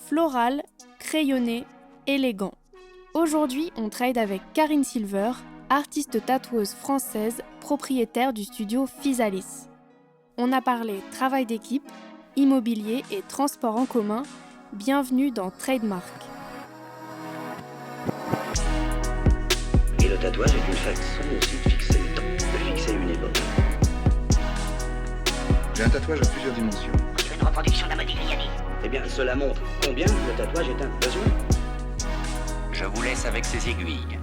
floral, crayonné, élégant. Aujourd'hui, on trade avec Karine Silver, artiste tatoueuse française, propriétaire du studio Physalis. On a parlé travail d'équipe, immobilier et transport en commun. Bienvenue dans Trademark. Et le tatouage est une façon aussi de fixer le temps, de fixer une époque. J'ai un tatouage à plusieurs dimensions. Je veux une reproduction de la Modigliani. Eh bien, cela montre combien le tatouage est un besoin. Je vous laisse avec ces aiguilles.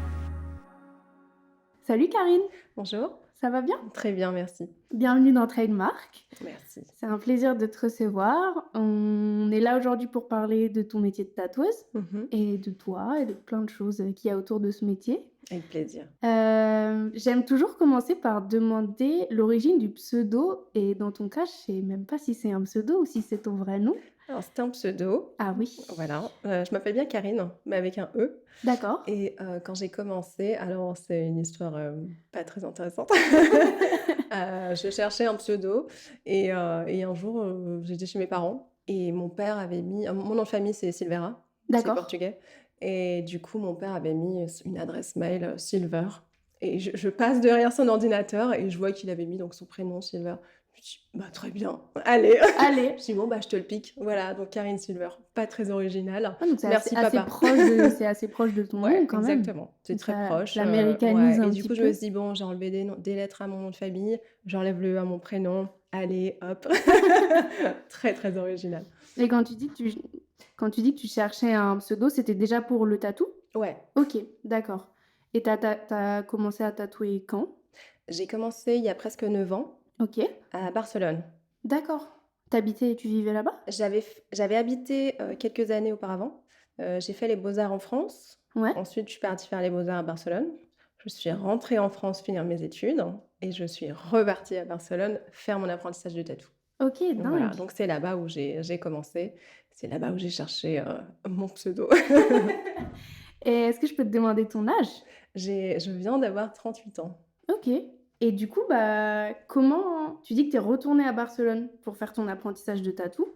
Salut Karine, Bonjour, ça va bien? très bien, merci. Bienvenue dans Trademark. Merci. C'est un plaisir de te recevoir. On est là aujourd'hui pour parler de ton métier de tatoueuse et de toi et de plein de choses qu'il y a autour de ce métier. Avec plaisir. J'aime toujours commencer par demander l'origine du pseudo et dans ton cas, je sais même pas si c'est un pseudo ou si c'est ton vrai nom. Alors, c'est un pseudo. Ah oui, Voilà. Je m'appelle bien Karine, mais avec un E. d'accord. Et quand j'ai commencé, alors c'est une histoire pas très intéressante. Je cherchais un pseudo et un jour, j'étais chez mes parents et mon père avait mis... Mon nom de famille, c'est Silveira, c'est D'accord. portugais. Et du coup, mon père avait mis une adresse mail Silver. Et je passe derrière son ordinateur et je vois qu'il avait mis donc son prénom Silver. Je me dis, bah très bien, allez. Allez. Je me dis, bon, bah je te le pique. Voilà, donc Karine Silver, pas très original. Ah, donc c'est Merci, assez papa. c'est assez proche de ton Ouais, nom quand même. exactement. C'est Donc très ça proche. l'américanise un Et du petit coup, je peu. me suis dit, bon, j'ai enlevé des lettres à mon nom de famille, j'enlève le E à mon prénom. Allez, hop. Très, très original. Et quand tu dis que tu cherchais un pseudo, c'était déjà pour le tatou? Ouais, Ok, d'accord. Et t'as commencé à tatouer quand? j'ai commencé il y a presque 9 ans Ok, à Barcelone. d'accord. T'habitais et tu vivais là-bas? J'avais habité quelques années auparavant. J'ai fait les beaux-arts en France. Ouais. Ensuite, je suis partie faire les beaux-arts à Barcelone. Je suis rentrée en France finir mes études et je suis repartie à Barcelone faire mon apprentissage de tatou. Ok, Donc voilà, dingue. donc c'est là-bas où j'ai commencé. C'est là-bas où j'ai cherché mon pseudo. Et est-ce que je peux te demander ton âge? Je viens d'avoir 38 ans. Ok. Et du coup, bah, comment... Tu dis que t'es retournée à Barcelone pour faire ton apprentissage de tatou.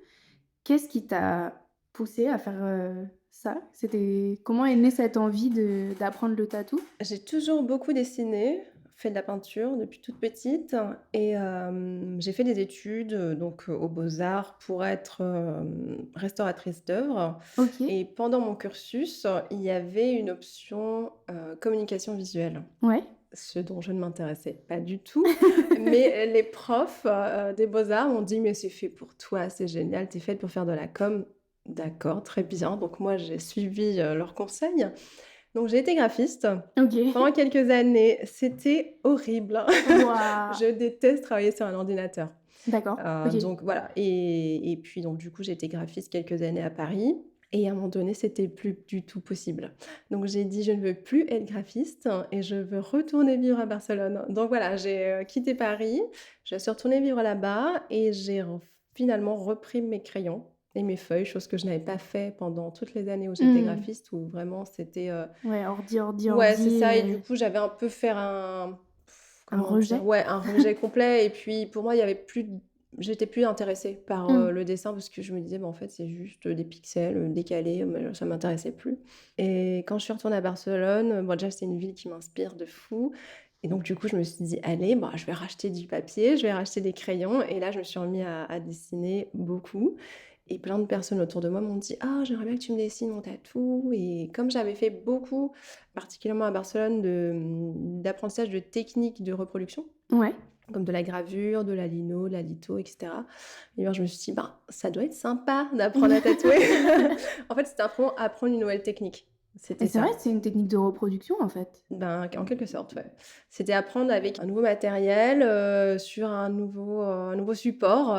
Qu'est-ce qui t'a poussé à faire ça? Comment est née cette envie d'apprendre le tatou? J'ai toujours beaucoup dessiné, fait de la peinture depuis toute petite et j'ai fait des études donc aux Beaux-Arts pour être restauratrice d'œuvres. Ok. Et pendant mon cursus, il y avait une option communication visuelle, Ouais. ce dont je ne m'intéressais pas du tout. Mais les profs des Beaux-Arts m'ont dit, mais c'est fait pour toi, c'est génial, t'es faite pour faire de la com. D'accord, très bien. Donc moi, j'ai suivi leurs conseils. Donc j'ai été graphiste Ok. pendant quelques années. C'était horrible. Waouh. Je déteste travailler sur un ordinateur. D'accord. Ok. Donc voilà. Et puis donc du coup, j'ai été graphiste quelques années à Paris. Et à un moment donné, c'était plus du tout possible. Donc j'ai dit, je ne veux plus être graphiste et je veux retourner vivre à Barcelone. Donc voilà, j'ai quitté Paris, je suis retournée vivre là-bas et j'ai finalement repris mes crayons et mes feuilles, chose que je n'avais pas fait pendant toutes les années où j'étais graphiste, où vraiment c'était... Ouais, ordi. Ouais, c'est ça. Et du coup, j'avais un peu fait comment rejet? dire, ouais, un rejet complet. Et puis, pour moi, il y avait j'étais plus intéressée par le dessin parce que je me disais, en fait, c'est juste des pixels décalés, mais ça m'intéressait plus. Et quand je suis retournée à Barcelone, déjà, c'est une ville qui m'inspire de fou. Et donc, du coup, je me suis dit, allez, je vais racheter du papier, je vais racheter des crayons. Et là, je me suis remis à dessiner beaucoup. Et plein de personnes autour de moi m'ont dit, ah, j'aimerais bien que tu me dessines mon tatou. Et comme j'avais fait beaucoup, particulièrement à Barcelone, d'apprentissage de techniques de reproduction, Ouais. comme de la gravure, de la lino, de la litho, etc. Et bien, je me suis dit, ça doit être sympa d'apprendre à tatouer. En fait, c'était apprendre une nouvelle technique. C'était Et c'est ça. vrai, c'est une technique de reproduction en fait. En quelque sorte, ouais. C'était apprendre avec un nouveau matériel, sur un nouveau support.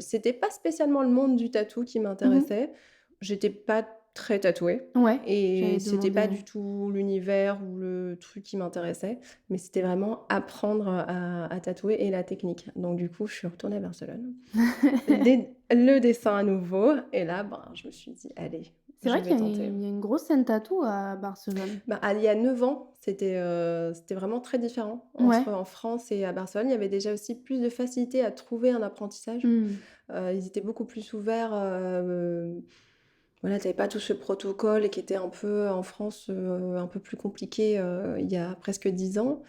C'était pas spécialement le monde du tatou qui m'intéressait. J'étais pas très tatouée. Ouais. Et j'allais c'était pas demander. du tout l'univers ou le truc qui m'intéressait, mais c'était vraiment apprendre à tatouer et la technique. Donc du coup, je suis retournée à Barcelone. Le dessin à nouveau, et là, je me suis dit, allez, C'est je vrai vais qu'il tenter. y a une grosse scène tatou à Barcelone. Il y a 9 ans, c'était vraiment très différent Ouais. entre en France et à Barcelone. Il y avait déjà aussi plus de facilité à trouver un apprentissage. Ils étaient beaucoup plus ouverts voilà, tu pas tout ce protocole qui était un peu en France, un peu plus compliqué, il y a presque 10 ans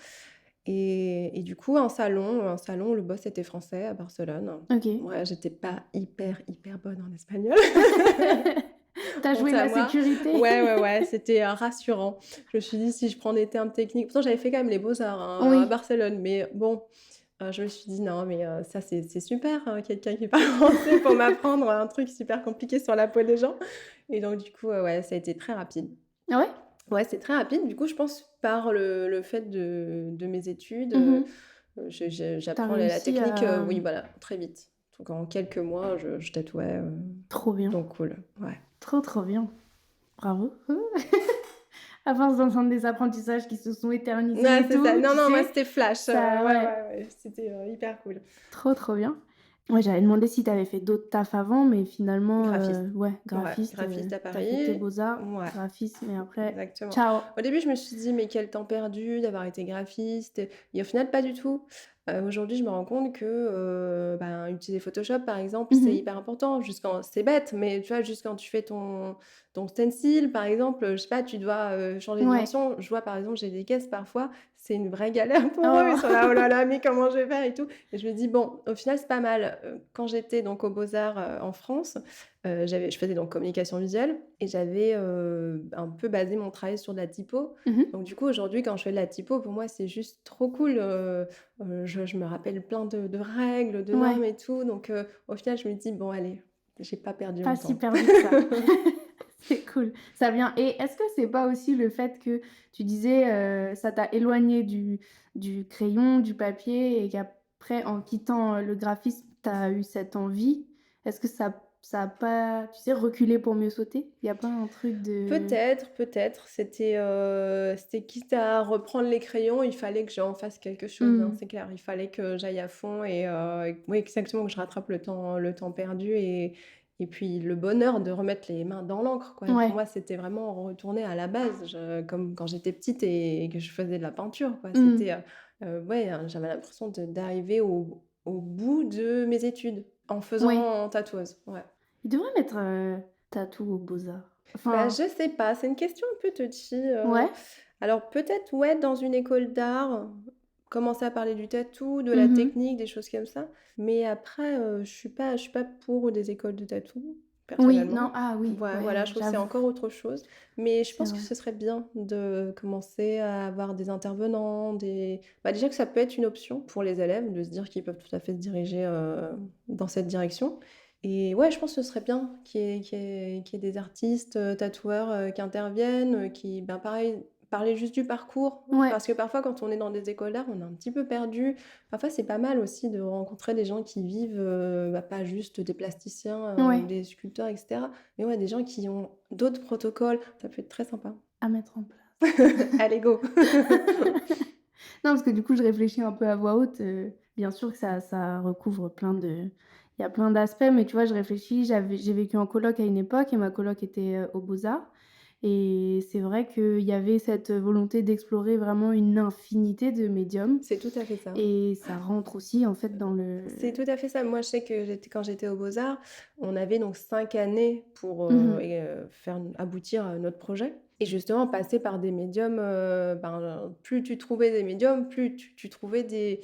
et du coup, un salon, le boss était français à Barcelone. OK. Ouais, j'étais pas hyper, hyper bonne en espagnol. Tu joué Honte à la moi. sécurité? Ouais, ouais, ouais, c'était, rassurant. Je me suis dit: «Si je prends des termes techniques» pourtant j'avais fait quand même les beaux-arts, hein, à Oui. Barcelone, mais bon, je me suis dit: «Non, mais ça c'est super, hein, quelqu'un qui parle français pour m'apprendre un truc super compliqué sur la peau des gens» et donc du coup, ouais, ça a été très rapide. Ah ouais? Ouais, c'est très rapide. Du coup, je pense par le fait de mes études, Mmh. Tu j'apprends la réussi technique, à oui, voilà, très vite. Donc en quelques mois, je tatouais, trop bien, donc cool, ouais. trop, trop bien. Bravo. À force d'entendre des apprentissages qui se sont éternisés Ouais, et c'est ça. tout, Non, tu non, moi, sais? c'était flash, Ça ouais, ouais, ouais, ouais, c'était, hyper cool. trop, trop bien. Ouais, j'avais demandé si tu avais fait d'autres tafs avant, mais finalement, Graphiste. ouais, Ouais, graphiste, graphiste à tu as fait tes Paris. beaux-arts, Ouais. graphisme et après Exactement. ciao. Au début, je me suis dit: «Mais quel temps perdu d'avoir été graphiste» et au final, pas du tout. Aujourd'hui, je me rends compte que, ben, utiliser Photoshop, par exemple, c'est Mmh. hyper important. Jusqu'en c'est bête, mais tu vois, juste quand tu fais ton stencil, par exemple, je sais pas, tu dois, changer de Ouais. dimension. Je vois, par exemple, j'ai des caisses parfois, c'est une vraie galère pour eux. Ils sont Oh! là: «Oh là là, mais comment je vais faire?» et tout et je me dis: «Bon, au final, c'est pas mal». Quand j'étais donc aux Beaux-Arts, en France, je faisais donc communication visuelle et j'avais, un peu basé mon travail sur de la typo. Mmh. Donc du coup, aujourd'hui, quand je fais de la typo, pour moi, c'est juste trop cool, je me rappelle plein de règles, de Ouais, normes et tout. Donc au final, je me dis: «Bon allez, j'ai pas perdu pas mon si temps». perdu que ça. C'est cool, ça vient et est-ce que c'est pas aussi le fait que tu disais, ça t'a éloigné du crayon, du papier et qu'après en quittant, le graphisme, tu as eu cette envie? Est-ce que ça a pas, tu sais, reculé pour mieux sauter? Il y a pas un truc de Peut-être, peut-être. C'était quitte à reprendre les crayons, il fallait que j'en fasse quelque chose, hein, mmh, c'est clair. Il fallait que j'aille à fond et oui, exactement, que je rattrape le temps perdu et puis le bonheur de remettre les mains dans l'encre, quoi. Pour ouais, moi, c'était vraiment retourner à la base, comme quand j'étais petite et que je faisais de la peinture, quoi. mmh, Ouais, j'avais l'impression d'arriver au bout de mes études en ouais. faisant tatoueuse, ouais. Ils devraient mettre, tatou aux beaux-arts. Bah, Enfin je sais pas, c'est une question un peu touchy, ouais? alors peut-être, ouais, dans une école d'art, commencer à parler du tatou, de la Mmh. technique, des choses comme ça. Mais après, je suis pas pour des écoles de tatou, Oui, personnellement. non, ah oui, Ouais, voilà, ouais, je trouve que c'est j'avoue, encore autre chose. Mais je c'est pense que vrai. ce serait bien de commencer à avoir des intervenants, déjà que ça peut être une option pour les élèves, de se dire qu'ils peuvent tout à fait se diriger, dans cette direction. Et ouais, je pense que ce serait bien qu'il y ait des artistes, tatoueurs, qui interviennent, qui, ben, pareil, parler juste du parcours. Ouais, Parce que parfois, quand on est dans des écoles d'art, on est un petit peu perdu. Parfois, c'est pas mal aussi de rencontrer des gens qui vivent, bah, pas juste des plasticiens, ou ouais, des sculpteurs et cetera, mais ouais, des gens qui ont d'autres protocoles. Ça peut être très sympa. à mettre en place. Allez, go! Non, parce que du coup, je réfléchis un peu à voix haute, bien sûr que ça recouvre il y a plein d'aspects, mais tu vois, je réfléchis, j'ai vécu en coloc à une époque et ma coloc était, aux Beaux-Arts et c'est vrai qu'il y avait cette volonté d'explorer vraiment une infinité de médiums C'est tout à fait ça. et ça rentre aussi, en fait, dans le C'est tout à fait ça. Moi, je sais que quand j'étais aux Beaux-Arts, on avait donc 5 années pour, mmh faire aboutir, notre projet et justement passer par des médiums, ben, plus tu trouvais des médiums, plus tu trouvais des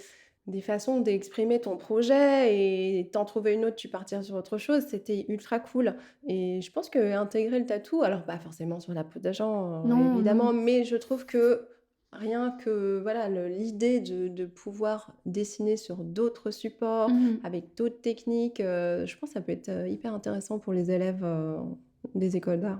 façons d'exprimer ton projet et tu trouvais une autre, tu partais sur autre chose. C'était ultra cool et je pense qu'intégrer le tatou, alors pas forcément sur la peau d'agent, Non, non. évidemment, mais je trouve que rien que voilà, l'idée de pouvoir dessiner sur d'autres supports, Mmh. avec d'autres techniques, je pense que ça peut être, hyper intéressant pour les élèves, des écoles d'art.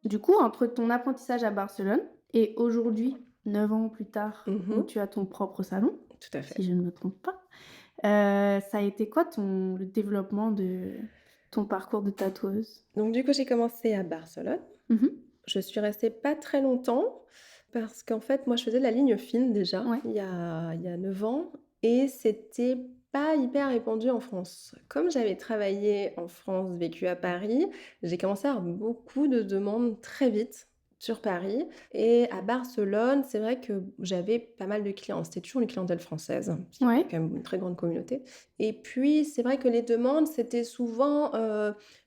Du coup, entre ton apprentissage à Barcelone et aujourd'hui, 9 ans plus tard, où Mmh. tu as ton propre salon, Tout à si fait. je ne me trompe pas, ça a été quoi le développement de ton parcours de tatoueuse? Donc du coup, j'ai commencé à Barcelone. Mmh. Je suis restée pas très longtemps parce qu'en fait, moi, je faisais de la ligne fine déjà Ouais. il y a 9 ans et c'était pas hyper répandu en France. Comme j'avais travaillé en France, vécu à Paris, j'ai commencé à avoir beaucoup de demandes très vite sur Paris et à Barcelone, c'est vrai que j'avais pas mal de clients. C'était toujours une clientèle française, parce qu'il y a Ouais. quand même une très grande communauté et puis c'est vrai que les demandes, c'était souvent,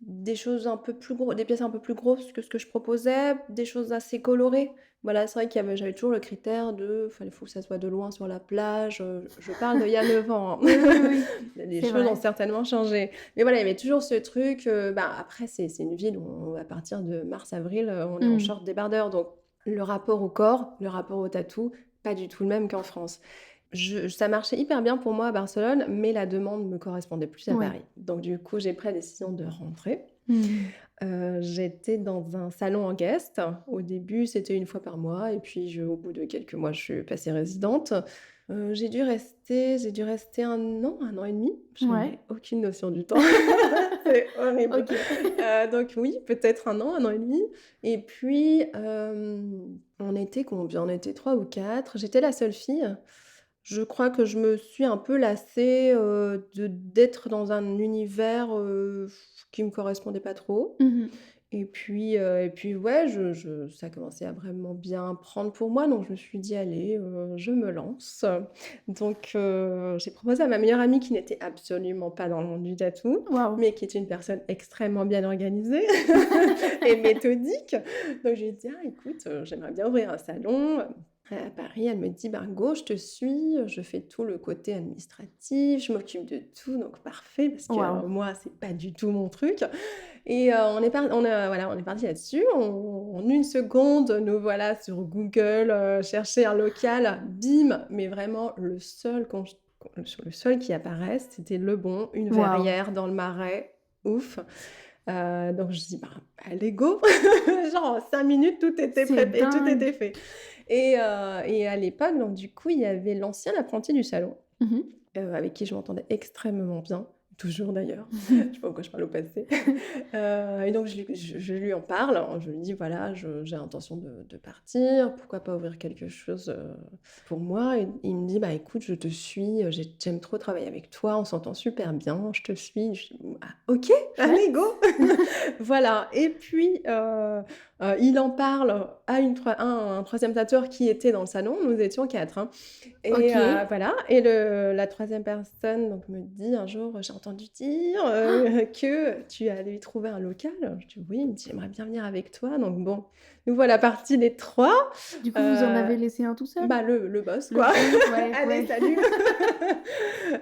des choses un peu plus gros des pièces un peu plus grosses que ce que je proposais, des choses assez colorées. Voilà, c'est vrai j'avais toujours le critère de il faut que ça soit de loin sur la plage, je parle d'il y a 9 ans, hein. Oui, oui, oui, Les c'est choses ont vrai. certainement changé. Mais voilà, il y avait toujours ce truc, après c'est une ville où à partir de mars-avril, on est en Mmh. short débardeur, donc le rapport au corps, le rapport au tatou, pas du tout le même qu'en France. Ça marchait hyper bien pour moi à Barcelone, mais la demande me correspondait plus à Ouais. Paris. Donc du coup, j'ai pris la décision de rentrer. Mmh. J'étais dans un salon en guest. Au début, c'était une fois par mois et puis au bout de quelques mois, je suis passée résidente. J'ai dû rester 1 an et demi. Je Ouais. n'ai aucune notion du temps. C'est horrible. OK. Donc oui, peut-être 1 an et demi et puis, on était combien? On était 3 ou 4. J'étais la seule fille. Je crois que je me suis un peu lassée, d'être dans un univers, qui me correspondait pas trop Mmh. et puis ouais, ça commençait à vraiment bien prendre pour moi, donc je me suis dit: «Allez, je me lance». Donc j'ai proposé à ma meilleure amie qui n'était absolument pas dans le monde du tatou, Waouh! mais qui est une personne extrêmement bien organisée et méthodique. Donc je lui ai dit: «Ah écoute, j'aimerais bien ouvrir un salon, à Paris». Elle me dit: «Ben go, je te suis, je fais tout le côté administratif, je m'occupe de tout», donc parfait parce que, Waouh! moi, c'est pas du tout mon truc et on est parti là-dessus. En 1 seconde, nous voilà sur Google, chercher un local, bim! Mais vraiment le seul qui apparaît, c'était Le Bon, une Waouh! verrière dans le Marais, ouf. Donc je dis: «Ben, allez go!» Genre en 5 minutes, tout était C'est prêt et tout dingue! était fait et à l'époque, donc du coup, il y avait l'ancien apprenti du salon, Mmh. avec qui je m'entendais extrêmement bien, toujours d'ailleurs. Je sais pas pourquoi je parle au passé. Et donc je lui en parle, hein, je lui dis: «Voilà, j'ai l'intention de partir, pourquoi pas ouvrir quelque chose, pour moi?» Et il me dit: «Bah, écoute, je te suis, j'aime trop travailler avec toi, on s'entend super bien, je te suis». Je dis: «Ah OK, allez go!» Chouette. Voilà et puis, il en parle à un 3e tatoueur qui était dans le salon, nous étions 4, hein. Et OK. voilà et la troisième personne donc me dit un jour: «J'ai entendu dire, que tu allais trouver un local». Je dis: «Oui». Il me dit: «J'aimerais bien venir avec toi». Donc bon, nous voilà partis les 3. Du coup, vous en heu, avez laissé un tout seul? bah, le boss Le quoi. boss, ouais, «Allez ouais. salut!»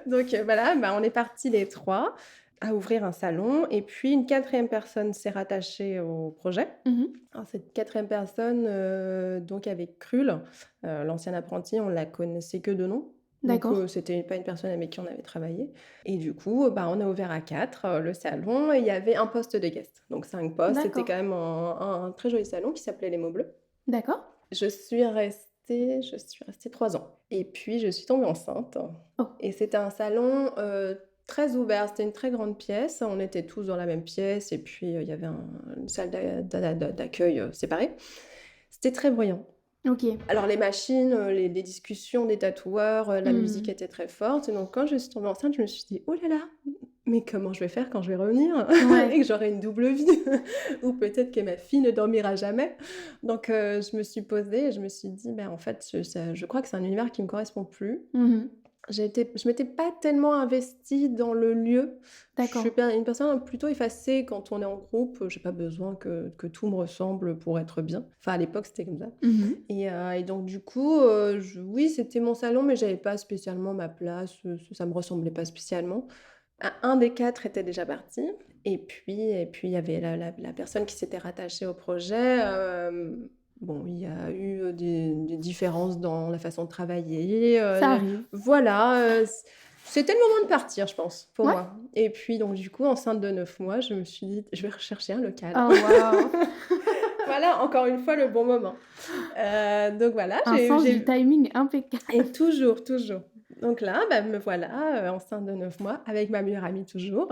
Donc voilà, bah, on est partis les 3 à ouvrir un salon et puis une 4e personne s'est rattachée au projet. Mmh. Alors cette 4e personne, donc avec Krul, l'ancien apprenti, on la connaissait que de nom. Donc D'accord. c'était pas une personne avec qui on avait travaillé et du coup, bah, on a ouvert à 4, le salon et il y avait un poste de guest. Donc 5 postes, c'était D'accord. quand même un très joli salon qui s'appelait Les Mots Bleus. D'accord. Je suis restée 3 ans et puis je suis tombée enceinte Oh. et c'était un salon, très ouvert. C'était une très grande pièce. On était tous dans la même pièce et puis, il y avait une salle d'accueil, séparée. C'était très bruyant. OK. Alors les machines, les discussions des tatoueurs, la musique Mmh. était très forte et donc quand je suis tombée enceinte, je me suis dit: «Oh là là, mais comment je vais faire quand je vais revenir?» Ouais. Et que j'aurai une double vie ou peut-être que ma fille ne dormira jamais. Donc je me suis posée et je me suis dit: «Ben, en fait, je crois que c'est un univers qui me correspond plus». Mmh. Je m'étais pas tellement investie dans le lieu. Je suis D'accord. une personne plutôt effacée quand on est en groupe, j'ai pas besoin que tout me ressemble pour être bien. Enfin, à l'époque, c'était comme ça. Mmh. Et donc du coup, oui, c'était mon salon, mais j'avais pas spécialement ma place, ça me ressemblait pas spécialement. Un des 4 était déjà parti et puis il y avait la personne qui s'était rattachée au projet, bon, il y a eu, des différences dans la façon de travailler, Ça arrive. voilà, c'était le moment de partir, je pense, pour Ouais. moi et puis donc du coup, enceinte de 9 mois, je me suis dit: «Je vais rechercher un local». Oh waouh! Voilà, encore une fois, le bon moment. Donc voilà, Un sens du timing impeccable. et toujours, toujours. Donc là, bah, me voilà, enceinte de 9 mois avec ma meilleure amie toujours,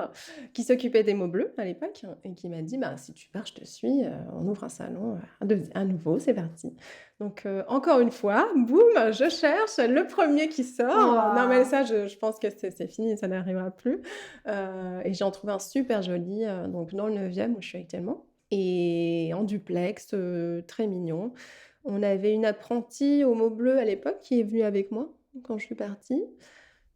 qui s'occupait des mots bleus à l'époque et qui m'a dit: «Bah, si tu pars, je te suis, on ouvre un salon, un nouveau, c'est parti». Donc encore une fois, boum, je cherche le premier qui sort. Non mais Waouh! ça, je pense que c'est fini, ça n'arrivera plus, et j'en trouve un super joli, donc dans le 9e où je suis actuellement et en duplex, très mignon. On avait une apprentie aux mots bleus à l'époque qui est venue avec moi quand je suis partie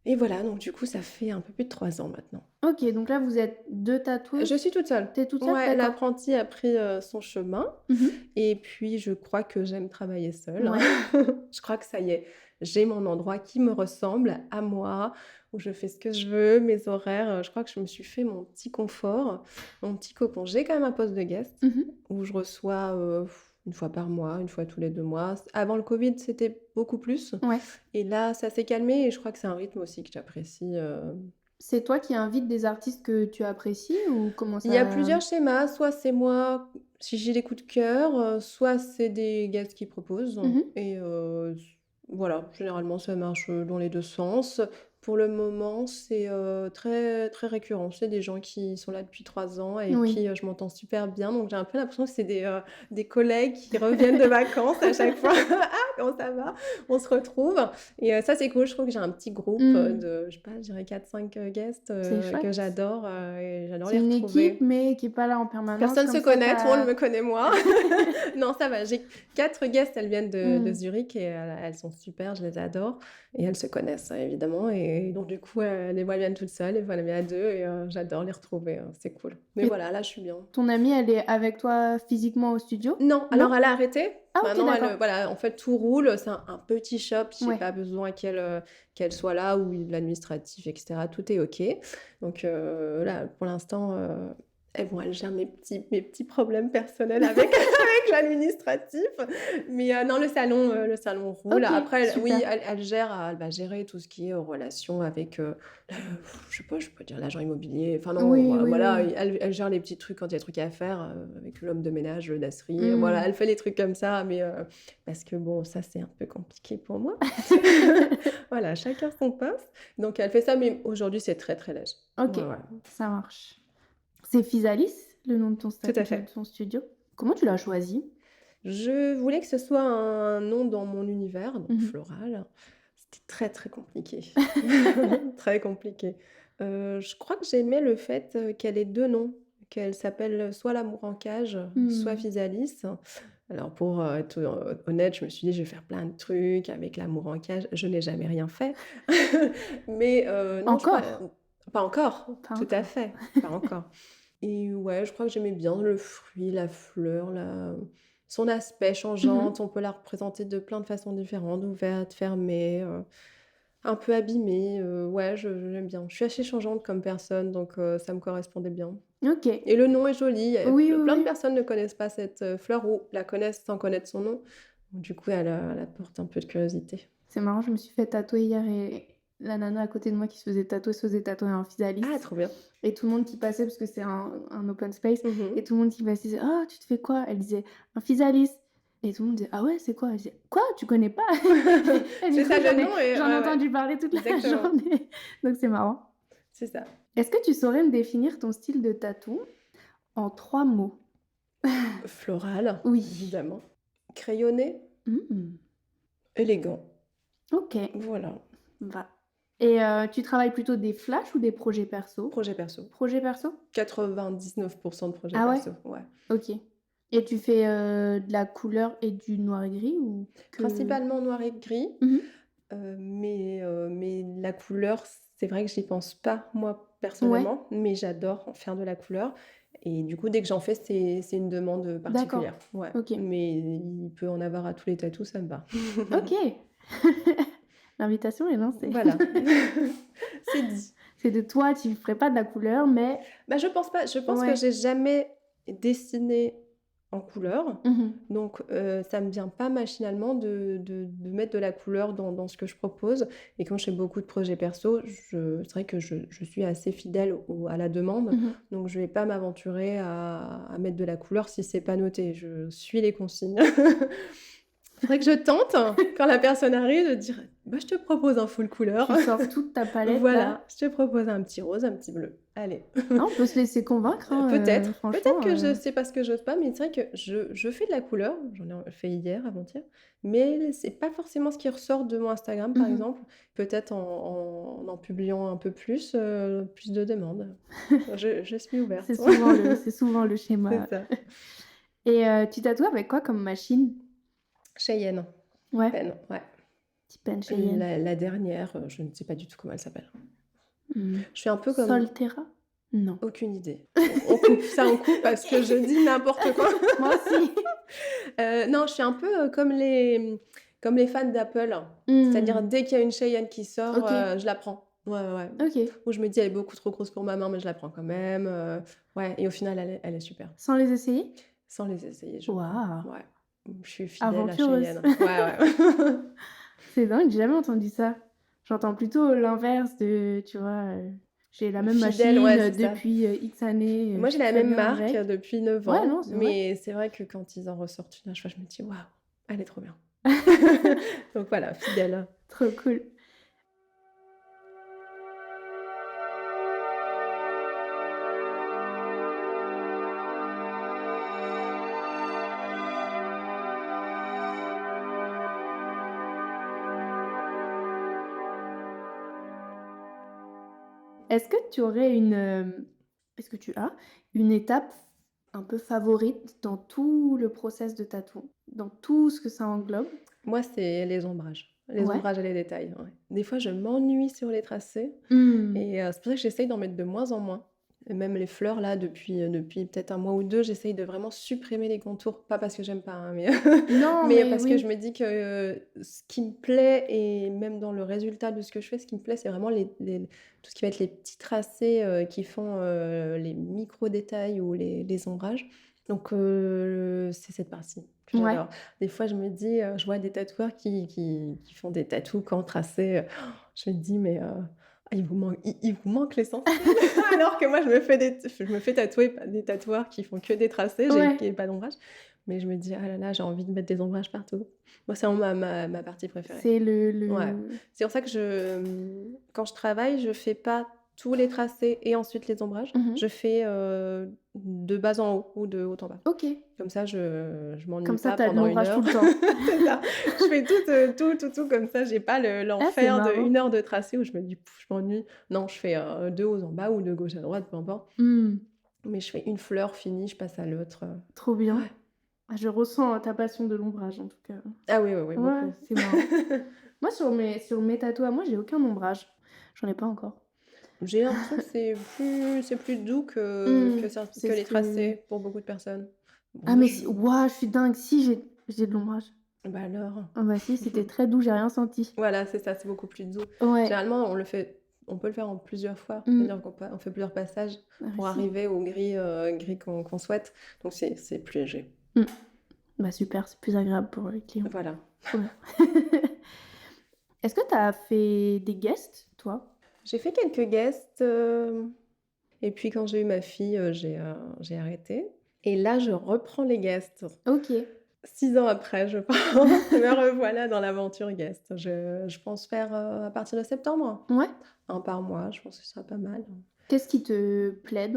et voilà, donc du coup, ça fait un peu plus de 3 ans maintenant. OK, donc là, vous êtes 2 Je tatoueuses? suis toute seule. Tu es toute seule? Ouais, D'accord. l'apprentie a pris, son chemin Mmh. et puis je crois que j'aime travailler seule, hein. Ouais. Je crois que ça y est, j'ai mon endroit qui me ressemble, à moi, où je fais ce que je veux, mes horaires, je crois que je me suis fait mon petit confort, mon petit cocon. J'ai quand même un poste de guest Mmh. où je reçois, 1 fois par mois, 1 fois tous les 2 mois. Avant le covid, c'était beaucoup plus Ouais. et là, ça s'est calmé et je crois que c'est un rythme aussi que j'apprécie, C'est toi qui invites des artistes que tu apprécies ou comment Il y a ça? plusieurs schémas, soit c'est moi, si j'ai des coups de cœur, soit c'est des guests qui proposent Mmh. et voilà, généralement ça marche, dans les 2 sens. Pour le moment, c'est, très très récurrent. C'est des gens qui sont là depuis 3 ans avec Oui. qui, je m'entends super bien, donc j'ai un peu l'impression que c'est des collègues qui reviennent de vacances à chaque fois. «Ah, comment ça va?» On se retrouve et ça c'est cool. Je trouve que j'ai un petit groupe, Mmh. de je sais pas, je dirais 4-5 guests, C'est que chouette. j'adore, et j'adore C'est les une équipe, retrouver. mais qui est pas là en permanence, Personne se comme ça connaît, tout le monde tu me connaît moi. Non, ça va, j'ai 4 guests, elles viennent de Mmh. Zurich et elles sont super, je les adore et elles se connaissent, évidemment et donc du coup, des fois, elles viennent toutes seules, des fois, elles viennent à 2 et j'adore les retrouver, c'est cool. Mais Et voilà, là, je suis bien. ton amie, elle est avec toi physiquement au studio? Non, Non? alors elle a arrêté. Ah OK, Maintenant, d'accord. voilà, en fait, tout roule. C'est un petit shop. J'ai Ouais. pas besoin qu'elle soit là ou l'administratif, et cetera. Tout est OK. Donc là, pour l'instant, bon, elle gère mes petits problèmes personnels avec avec l'administratif. Mais non, le salon roule. OK, Après, oui, super. elle va gérer tout ce qui est relation avec, je sais pas, je peux dire l'agent immobilier. Enfin non, Oui, oui, voilà, oui. elle gère les petits trucs quand il y a des trucs à faire, avec l'homme de ménage, le Nasri, voilà, Mmh. elle fait les trucs comme ça, mais parce que bon, ça, c'est un peu compliqué pour moi. Voilà, chacun son poste. Donc elle fait ça, mais aujourd'hui, c'est très, très léger. OK, Ouais, ouais, ça marche. C'est Physalis, le nom de tout à de fait. ton studio? Comment tu l'as choisi? Je voulais que ce soit un nom dans mon univers, donc Mmh. floral. C'était très, très compliqué. Très compliqué. Je crois que j'aimais le fait, qu'elle ait 2 noms, qu'elle s'appelle soit L'amour en cage, soit Mmh. Physalis. Alors pour, être, honnête, je me suis dit: «Je vais faire plein de trucs avec L'amour en cage». Je n'ai jamais rien fait. Mais non, je crois Encore? pas encore, Pas tout à encore. fait, pas encore. Et ouais, je crois que j'aimais bien le fruit, la fleur, son aspect Mmh. changeante. On peut la représenter de plein de façons différentes, ouverte, fermée, un peu abîmée, ouais, j'aime bien. Je suis assez changeante comme personne, donc ça me correspondait bien. OK. Et le nom est joli, Oui, oui, plein de oui. personnes ne connaissent pas cette, fleur ou la connaissent sans connaître son nom. Donc du coup, elle apporte un peu de curiosité. C'est marrant, je me suis fait tatouer hier et la nana à côté de moi qui se faisait tatouer en Physalis Ah, trop bien. et tout le monde qui passait parce que c'est un open space Mmh. et tout le monde qui passait disait: «Oh, tu te fais quoi?» Elle disait: «Un Physalis» et tout le monde disait: «Ah ouais, c'est quoi?» Elle disait: «Quoi? Tu connais pas?» Et du C'est coup, ça le nom et j'en ai ouais, ouais, entendu parler toute la exactement, journée, donc c'est marrant. c'est ça. Est-ce que tu saurais me définir ton style de tatou en 3 mots? Floral, Oui. évidemment. Crayonné, Mmh. élégant. OK, Voilà, va et tu travailles plutôt des flashs ou des projets perso? projet perso. Projet perso? 99 de projets Ah ouais? perso, ouais. OK et tu fais, de la couleur et du noir et gris ou que Principalement noir et gris, mmh. mais la couleur, c'est vrai que j'y pense pas moi Ouais, personnellement, mais j'adore en faire de la couleur et du coup, dès que j'en fais, c'est une demande d'accord. particulière. Ouais, OK. mais il peut en avoir à tous les tatous, ça me va. OK. L'invitation est lancée. Voilà, c'est dit. C'est de toi, tu ferais pas de la couleur, mais Bah, je pense pas. Je pense que ouais. j'ai jamais dessiné en couleur, Mmh. donc ça me vient pas machinalement de mettre de la couleur dans ce que je propose et quand je fais beaucoup de projets perso, c'est vrai que je suis assez fidèle à la demande, Mmh. donc je vais pas m'aventurer à mettre de la couleur si c'est pas noté. Je suis les consignes. Faudrait que je tente, quand la personne arrive, de dire: «Bah, je te propose un full couleur». Tu sors toute ta palette là. Voilà, je te propose un petit rose, un petit bleu. Allez. Ah, on peut se laisser convaincre, hein, Peut-être franchement. que c'est parce que j'ose pas, mais c'est vrai que je fais de la couleur, j'en ai fait hier, avant-hier, mais c'est pas forcément ce qui ressort de mon Instagram, par exemple. Peut-être en publiant un peu plus, plus de demandes. Je suis ouverte. C'est souvent le C'est schéma. ça. Et tu tatoues avec quoi comme machine? Cheyenne, Ouais, pen, ouais. petit pen Cheyenne. La dernière, je ne sais pas du tout comment elle s'appelle. Hmm. Je suis un peu comme... Solterra? Non. Aucune idée. On coupe ça, on coupe parce que je dis n'importe quoi. Moi aussi. Non, je suis un peu comme les fans d'Apple. C'est-à-dire, dès qu'il y a une Cheyenne qui sort, Ok. je la prends. Ouais, ouais. Ok. Ou je me dis, elle est beaucoup trop grosse pour ma main, mais je la prends quand même. Ouais, et au final, elle est super. Sans les essayer? Sans les essayer, je Waouh. crois. Ouais. Je suis fidèle à Aventureuse. Cheyenne. Ouais, ouais. C'est dingue, j'ai jamais entendu ça. J'entends plutôt l'inverse de, tu vois, j'ai la même Fidèle, machine ouais, c'est ça. depuis X années. Moi, je j'ai suis la très même bien marque avec. depuis 9 Ouais, ans. non, c'est vrai. Mais c'est vrai que quand ils en ressortent une à chaque fois, je me dis, waouh, elle est trop bien. Donc voilà, fidèle. Trop cool. Est-ce que tu aurais est-ce que tu as une étape un peu favorite dans tout le process de tatou, dans tout ce que ça englobe? Moi, c'est les ombrages. Les Ouais. ombrages et les détails, ouais. Des fois, je m'ennuie sur les tracés Hmm. et c'est pour ça que j'essaye d'en mettre de moins en moins. Et même les fleurs, là, depuis peut-être un mois ou deux, j'essaye de vraiment supprimer les contours. Pas parce que j'aime pas, hein, mais, Non, mais mais parce que oui. je me dis que ce qui me plaît, et même dans le résultat de ce que je fais, ce qui me plaît, c'est vraiment tout ce qui va être les petits tracés qui font les micro-détails ou les ombrages. Donc, c'est cette partie que Ouais. j'adore. Des fois, je me dis, je vois des tatoueurs qui font des tatous quand tracés. Je me dis, mais il vous manque l'essentiel. Alors que moi, je me fais tatouer par des tatoueurs qui font que des tracés, Ouais. qui n'ai pas d'ombrage. Mais je me dis, ah là là, j'ai envie de mettre des ombrages partout. Moi, c'est vraiment ma partie préférée. C'est Ouais. C'est pour ça que quand je travaille, je fais pas tous les tracés et ensuite les ombrages. Mhm. Je fais de bas en haut ou de haut en bas. Ok. Comme ça, je m'ennuie Comme ça, pas t'as de pendant une l'ombrage heure. tout le temps. C'est ça. Je fais tout comme ça. J'ai pas l'enfer marrant. de 1 heure de tracé où je me dis, Pouf, je m'ennuie. Non, je fais de haut en bas ou de gauche à droite, peu importe. Hmm. Mais je fais une fleur finie, je passe à l'autre. Trop bien. Ouais. Ah, je ressens ta passion de l'ombrage en tout cas. Ah oui, Ouais, beaucoup. c'est marrant. Moi, sur mes tatous à moi, j'ai aucun ombrage. J'en ai pas encore. J'ai l'impression que c'est plus doux C'est que les ce que- tracés pour beaucoup de personnes. Ah, Moi, mais ouah, je suis dingue. Si, j'ai de l'ombrage. Bah alors. Ah, bah si, c'était très doux, j'ai rien senti. Voilà, c'est ça, c'est beaucoup plus doux. Ouais. Généralement, on peut le faire en plusieurs fois. Mm. C'est-à-dire on fait plusieurs passages Ah, pour si. arriver au gris qu'on souhaite. Donc c'est plus léger. Bah super, c'est plus agréable pour les clients. Voilà. Trop bien. Est-ce que t'as fait des guests, toi? J'ai fait quelques guests. Et puis quand j'ai eu ma fille, j'ai arrêté. Et là, je reprends les guests. Ok. 6 ans après, je pense, me revoilà dans l'aventure guest. Je pense faire à partir de septembre. Ouais. Un par mois, je pense que ce sera pas mal. Qu'est-ce qui te plaît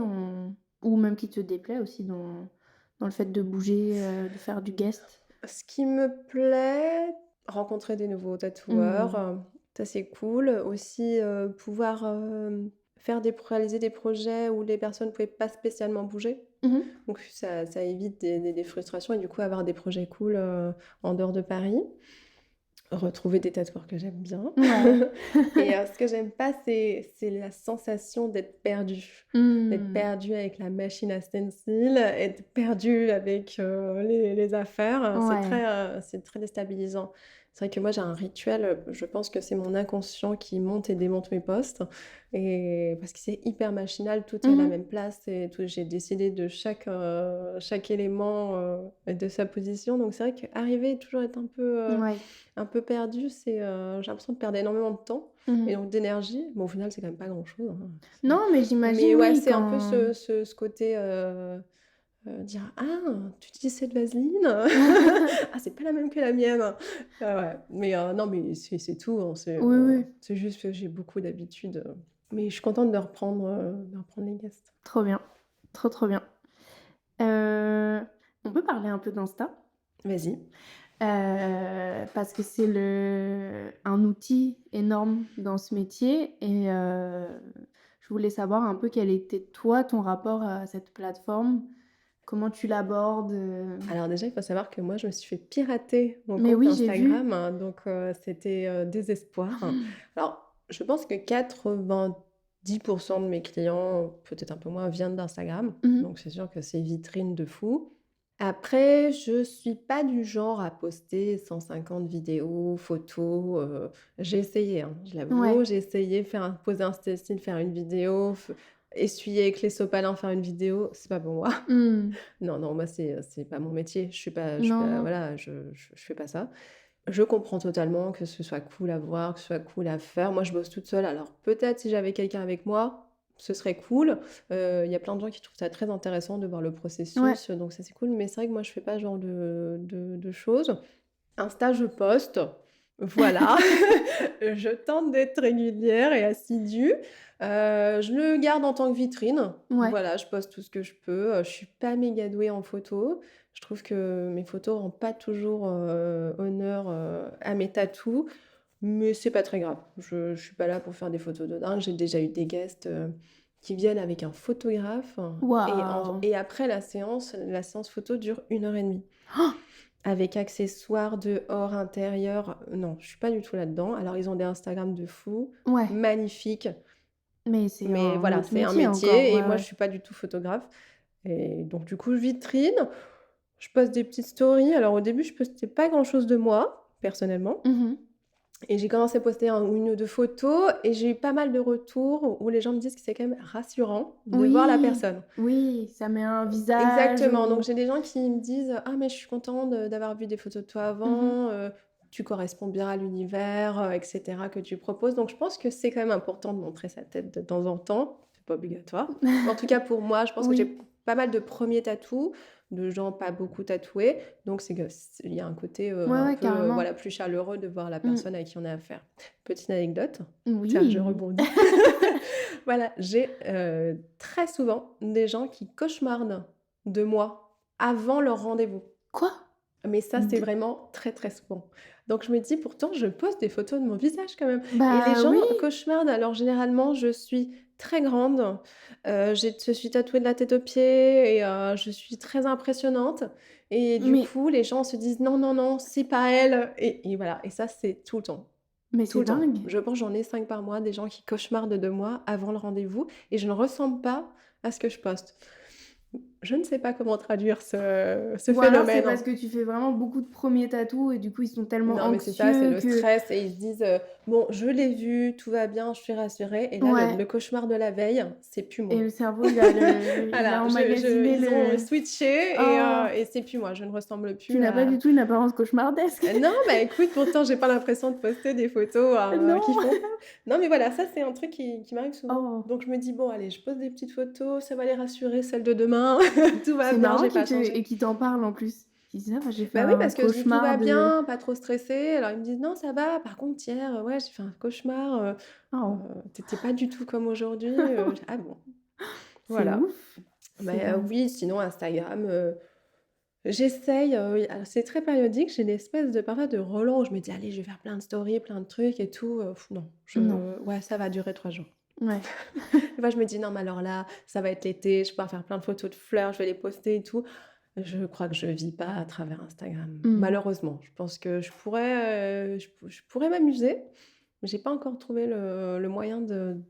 ou même qui te déplaît aussi dans le fait de bouger, de faire du guest? Ce qui me plaît, rencontrer des nouveaux tatoueurs, ça c'est cool. Aussi pouvoir réaliser des projets où les personnes ne pouvaient pas spécialement bouger. Mhm. Donc ça évite des frustrations et du coup avoir des projets cool en dehors de Paris. Retrouver des tatoueurs que j'aime bien. Ouais. Et ce que j'aime pas, c'est la sensation d'être perdue. D'être perdue avec la machine à stencil, être perdue avec les affaires. Ouais. C'est très déstabilisant. C'est vrai que moi, j'ai un rituel, je pense que c'est mon inconscient qui monte et démonte mes postes. Et parce que c'est hyper machinal, tout est à la même place. Et tout, j'ai décidé de chaque élément et de sa position. Donc c'est vrai qu'arriver et toujours être Ouais. un peu perdu, j'ai l'impression de perdre énormément de temps Mhm. et donc d'énergie. Bon, au final, c'est quand même pas grand-chose. Non, mais j'imagine, Mais ouais, oui, c'est un peu quand... ce côté dire: «Ah, tu utilises cette vaseline? Ah, c'est pas la même que la mienne». Ouais, mais non, mais c'est tout, hein, Oui, oui, c'est juste que j'ai beaucoup d'habitude, mais je suis contente de reprendre les guests. trop bien. Trop, trop bien. Euh, on peut parler un peu d'Insta? Vas-y. Parce que c'est un outil énorme dans ce métier et je voulais savoir un peu quel était toi ton rapport à cette plateforme, comment tu l'abordes. Alors déjà, il faut savoir que moi, je me suis fait pirater mon Mais compte oui, j'ai vu. Instagram, hein, donc c'était désespoir. Alors, je pense que 90% de mes clients, peut-être un peu moins, viennent d'Instagram. Mhm. Donc c'est sûr que c'est vitrine de fou. Après, je suis pas du genre à poster 150 vidéos, photos. J'ai essayé, hein, je Ouais. l'avoue, j'ai essayé poser un style, faire une vidéo, essuyer avec les sopalins, faire une vidéo. C'est pas pour moi. Hmm. Non, non, moi, c'est pas mon métier. Je suis Non, pas, non. voilà, je fais pas ça. Je comprends totalement que ce soit cool à voir, que ce soit cool à faire. Moi, je bosse toute seule. Alors, peut-être si j'avais quelqu'un avec moi, ce serait cool. Il y a plein de gens qui trouvent ça très intéressant de voir le Ouais. processus, donc ça, c'est cool. Mais c'est vrai que moi, je fais pas ce genre de choses. Insta, je poste. Voilà. Je tente d'être régulière et assidue. Je le garde en tant que vitrine. Ouais. Voilà, je poste tout ce que je peux. Je suis pas méga douée en photo. Je trouve que mes photos rendent pas toujours honneur à mes tatous, mais c'est pas très grave. Je suis pas là pour faire des photos de dingue. J'ai déjà eu des guests qui viennent avec un photographe Waouh. et après la séance photo dure 1 heure et demie. Oh. Avec accessoires dehors, intérieur. Non, je suis pas du tout là-dedans. Alors, ils ont des Instagram de fous, Ouais. magnifiques. Mais c'est Mais un voilà, autre c'est un métier métier encore. et Ouais, moi, je ouais. suis pas du tout photographe. Et donc, du coup, vitrine, je poste des petites stories. Alors, au début, je postais pas grand-chose de moi, personnellement. Mhm. Et j'ai commencé à poster une ou deux photos et j'ai eu pas mal de retours où les gens me disent que c'est quand même rassurant de voir la Oui, personne. oui, ça met un visage Exactement. Donc, ou. j'ai des gens qui me disent: «Ah, mais je suis contente d'avoir vu des photos de toi Mhm. avant, tu corresponds bien à l'univers, et cetera, que tu proposes». Donc, je pense que c'est quand même important de montrer sa tête de temps en temps. C'est pas obligatoire. En tout cas, pour moi, je pense que j'ai Oui. pas mal de premiers tatous, de gens pas beaucoup tatoués. Donc, il y a un côté Ouais, un ouais, peu carrément. voilà, plus chaleureux de voir la Mm. personne à qui on a affaire. Petite anecdote. Tiens, je Oui. rebondis. Voilà, j'ai très souvent des gens qui cauchemardent de moi avant leur rendez-vous. Quoi? Mais ça, c'est D- vraiment très, très souvent. Donc je me dis: «Pourtant, je poste des photos de mon visage quand même» et les Bah gens oui. cauchemardent. Alors généralement, je suis très grande, je suis tatouée de la tête aux pieds et je suis très impressionnante et du Mais, coup, les gens se disent: «Non, non, non, c'est pas elle» et voilà et ça, c'est tout le temps. mais Tout c'est le temps. dingue. Je pense j'en ai 5 par mois, des gens qui cauchemardent de moi avant le rendez-vous et je ne ressemble pas à ce que je poste. Je ne sais pas comment traduire ce Ou alors c'est phénomène, parce hein. que tu fais vraiment beaucoup de premiers tatous et du coup ils sont tellement Non, mais c'est ça, c'est anxieux le que. stress et ils se disent, «Bon, je l'ai vu, tout va bien, je suis rassurée» et là, Ouais. le cauchemar de la veille, c'est plus Et moi. le cerveau il a Voilà, emmagasiné ils ont le. switché Oh. et c'est plus moi. Je ne ressemble Tu plus n'as pas à du tout une apparence cauchemardesque. Non, bah, écoute, pourtant, j'ai pas l'impression de poster des photos, qui Non. font peur. Non, mais voilà, ça, c'est un truc qui m'arrive souvent. Oh. Donc je me dis: «Bon, allez, je pose des petites photos, ça va les rassurer, celles de demain, tout va C'est bien, marrant j'ai pas changé». qu'il t'en parle en plus. Qui disent ah bah, j'ai fait Bah oui, un parce que je dis: «Tout cauchemar va de. bien, pas trop stressée». Alors ils me disent: «Non, ça va. Par contre, hier, ouais, j'ai fait un cauchemar, Oh. tu pas du tout comme aujourd'hui». «Ah bon?» C'est Voilà. ouf. Bah, C'est dingue. oui, sinon Instagram, j'essaye, alors c'est très périodique, j'ai l'espèce de parfois de relance où je me dis: «Allez, je vais faire plein de stories, plein de trucs et tout», non, Non. ouais, ça va durer 3 jours. Ouais. Des fois, je me dis: «Non, mais alors là, ça va être l'été, je vais pouvoir faire plein de photos de fleurs, je vais les poster et tout». Je crois que je vis pas à travers Instagram, Mmh. malheureusement. Je pense que je pourrais m'amuser, mais j'ai pas encore trouvé le moyen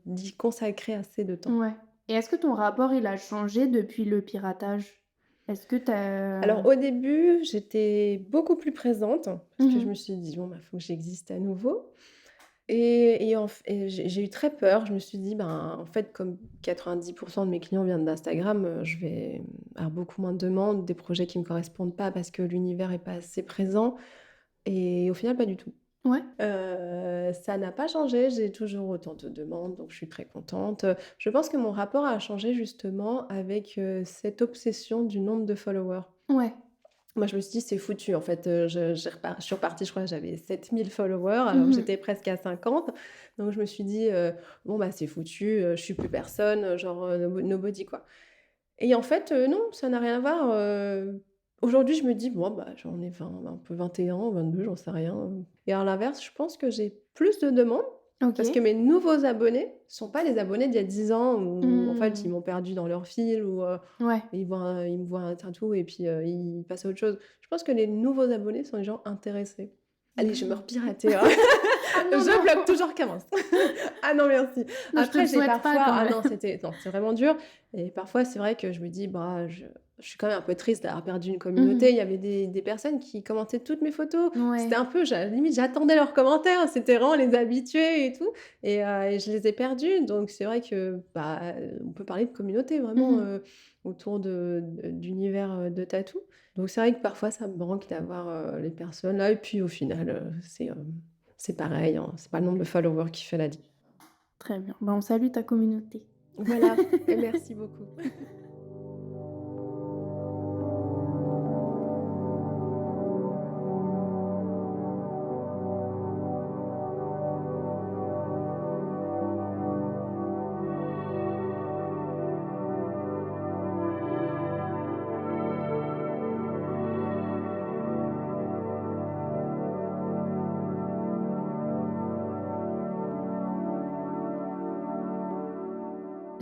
d'y consacrer assez de temps. Ouais. Et est-ce que ton rapport, il a changé depuis le piratage? Est-ce que Alors au début, j'étais beaucoup plus présente parce que je Mmh. me suis dit: «Bon, bah, faut que j'existe à nouveau» et j'ai eu très peur. Je me suis dit: «Ben, en fait, comme 90 de mes clients viennent d'Instagram, je vais avoir beaucoup moins de demandes, des projets qui me correspondent pas parce que l'univers est pas assez présent» et au final, pas du tout. Ouais. Ça n'a pas changé, j'ai toujours autant de demandes, donc je suis très contente. Je pense que mon rapport a changé justement avec, cette obsession du nombre de followers. Ouais. Moi, je me suis dit: «C'est foutu», en fait, je suis repartie, je crois que j'avais 7 000 followers alors que Mmh. j'étais presque à 50. Donc je me suis dit: «Bon, bah, c'est foutu, je suis plus personne, genre, nobody, quoi». Et en fait, non, ça n'a rien à voir, aujourd'hui, je me dis: «Bon, bah, j'en ai 20, un peu 21, 22, j'en sais rien», et à l'inverse, je pense que j'ai plus de demandes parce que OK. mes nouveaux abonnés sont pas les abonnés d'il y a 10 ans où en fait, ils Mmh. m'ont perdu dans leur fil ou, Ouais. ils me voient un tatou et puis, ils passent à autre chose. Je pense que les nouveaux abonnés sont les gens intéressés. Allez, je vais me Mmh. repirater, hein. Ah non, Je bloque non! toujours qu'avance. Ah non, merci. Non, je te Après, le j'ai souhaite pas parfois quand ah même. non, non, c'est vraiment dur et parfois, c'est vrai que je me dis: «Bah, je suis quand même un peu triste d'avoir perdu une Mmh. communauté». Il y avait des personnes qui commentaient toutes mes photos. C'était Ouais. un peu limite, j'attendais leurs commentaires. C'était vraiment les habitués et tout et je les ai perdus. Donc c'est vrai que, bah, on peut parler de communauté vraiment, Mmh. autour d'univers, de tatou. Donc c'est vrai que parfois, ça me manque d'avoir, les personnes là et puis au final, c'est pareil, hein, c'est pas le nombre de followers qui fait la différence. Très bien. Bah, on salue ta communauté. Voilà et merci beaucoup.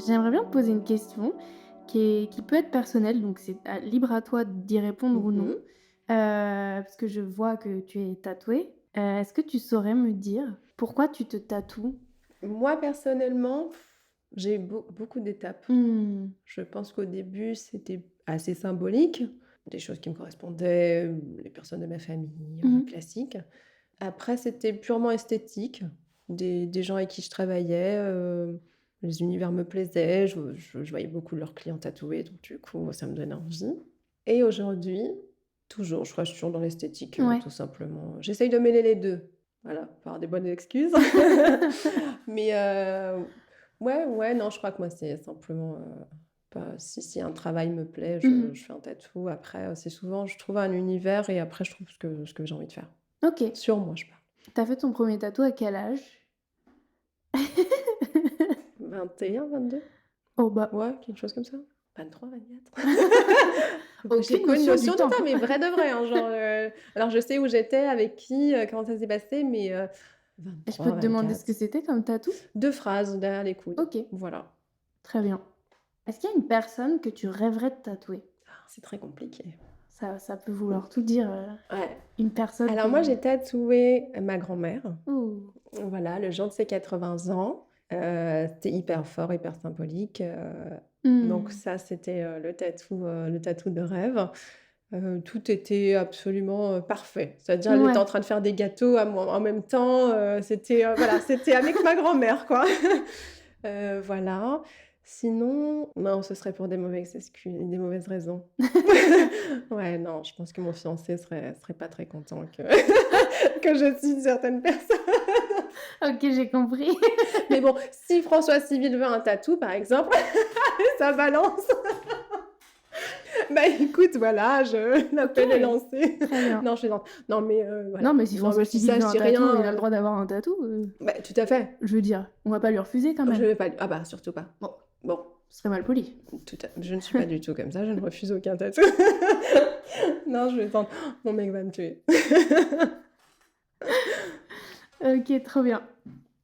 J'aimerais bien te poser une question qui peut être personnelle, donc c'est libre à toi d'y répondre ou non. Mmh. Parce que je vois que tu es tatouée. Est-ce que tu saurais me dire pourquoi tu te tatoues? Moi, personnellement, j'ai eu beaucoup d'étapes. Mmh. Je pense qu'au début, c'était assez symbolique, des choses qui me correspondaient, les personnes de ma famille, Mmh. classiques. Après, c'était purement esthétique, des gens avec qui je travaillais, les univers me plaisaient, je voyais beaucoup de leurs clients tatoués, donc du coup, ça me donnait envie. Et aujourd'hui, toujours, je crois que je suis toujours dans l'esthétique, Ouais. tout simplement. J'essaye de mêler les 2, voilà, par des bonnes excuses. Mais ouais, ouais, non, je crois que moi, c'est simplement, pas si un travail me plaît, Mmh. je fais un tatou. Après, c'est souvent je trouve un univers et après je trouve ce que j'ai envie de faire. OK. Sur moi, je parle. Tu as fait ton premier tatou à quel âge? 21, 22. Oh bah, Ouais, quelque chose comme ça. 23, 24. J'ai aucune pas une notion du notion du temps. temps, mais vrai de vrai, hein, genre, alors je sais où j'étais, avec qui, comment ça s'est passé, mais Je peux 23, te demander ce 24. que c'était comme tatou? 2 phrases derrière les coudes. OK, Voilà. très bien. Est-ce qu'il y a une personne que tu rêverais de tatouer? C'est très compliqué. Ça peut vouloir tout dire, Ouais. une personne Alors que moi, j'ai tatoué ma grand-mère. oh! Voilà, le jour de ses 80 ans. C'était hyper fort, hyper symbolique, donc Mmh. ça, c'était, le tatou de rêve. Tout était absolument, parfait. C'est-à-dire, elle était Ouais. en train de faire des gâteaux en même temps, c'était, voilà, c'était avec ma grand-mère, quoi. Voilà. Sinon, non, ce serait pour des mauvaises excuses des mauvaises raisons. Ouais, non, je pense que mon fiancé serait pas très content que que je cite certaines personnes. OK, j'ai compris. Mais bon, si François Civil veut un tatou, par exemple, ça balance. Bah, écoute, voilà, l'appel est OK, lancé. très bien. Non, je plaisante. Non, mais voilà. Non, mais si Non, François mais je dis Civil ça, veut je un dis tatou, il a rien, le droit d'avoir un tatou, bah, tout à fait. je veux dire, on va pas lui refuser quand Je même. vais pas ah bah, surtout pas. Bon, Bon, ce serait mal poli. je ne suis pas du tout comme ça, je ne refuse aucun tatou. Non, je vais tenter. Mon mec va me tuer. OK, trop bien.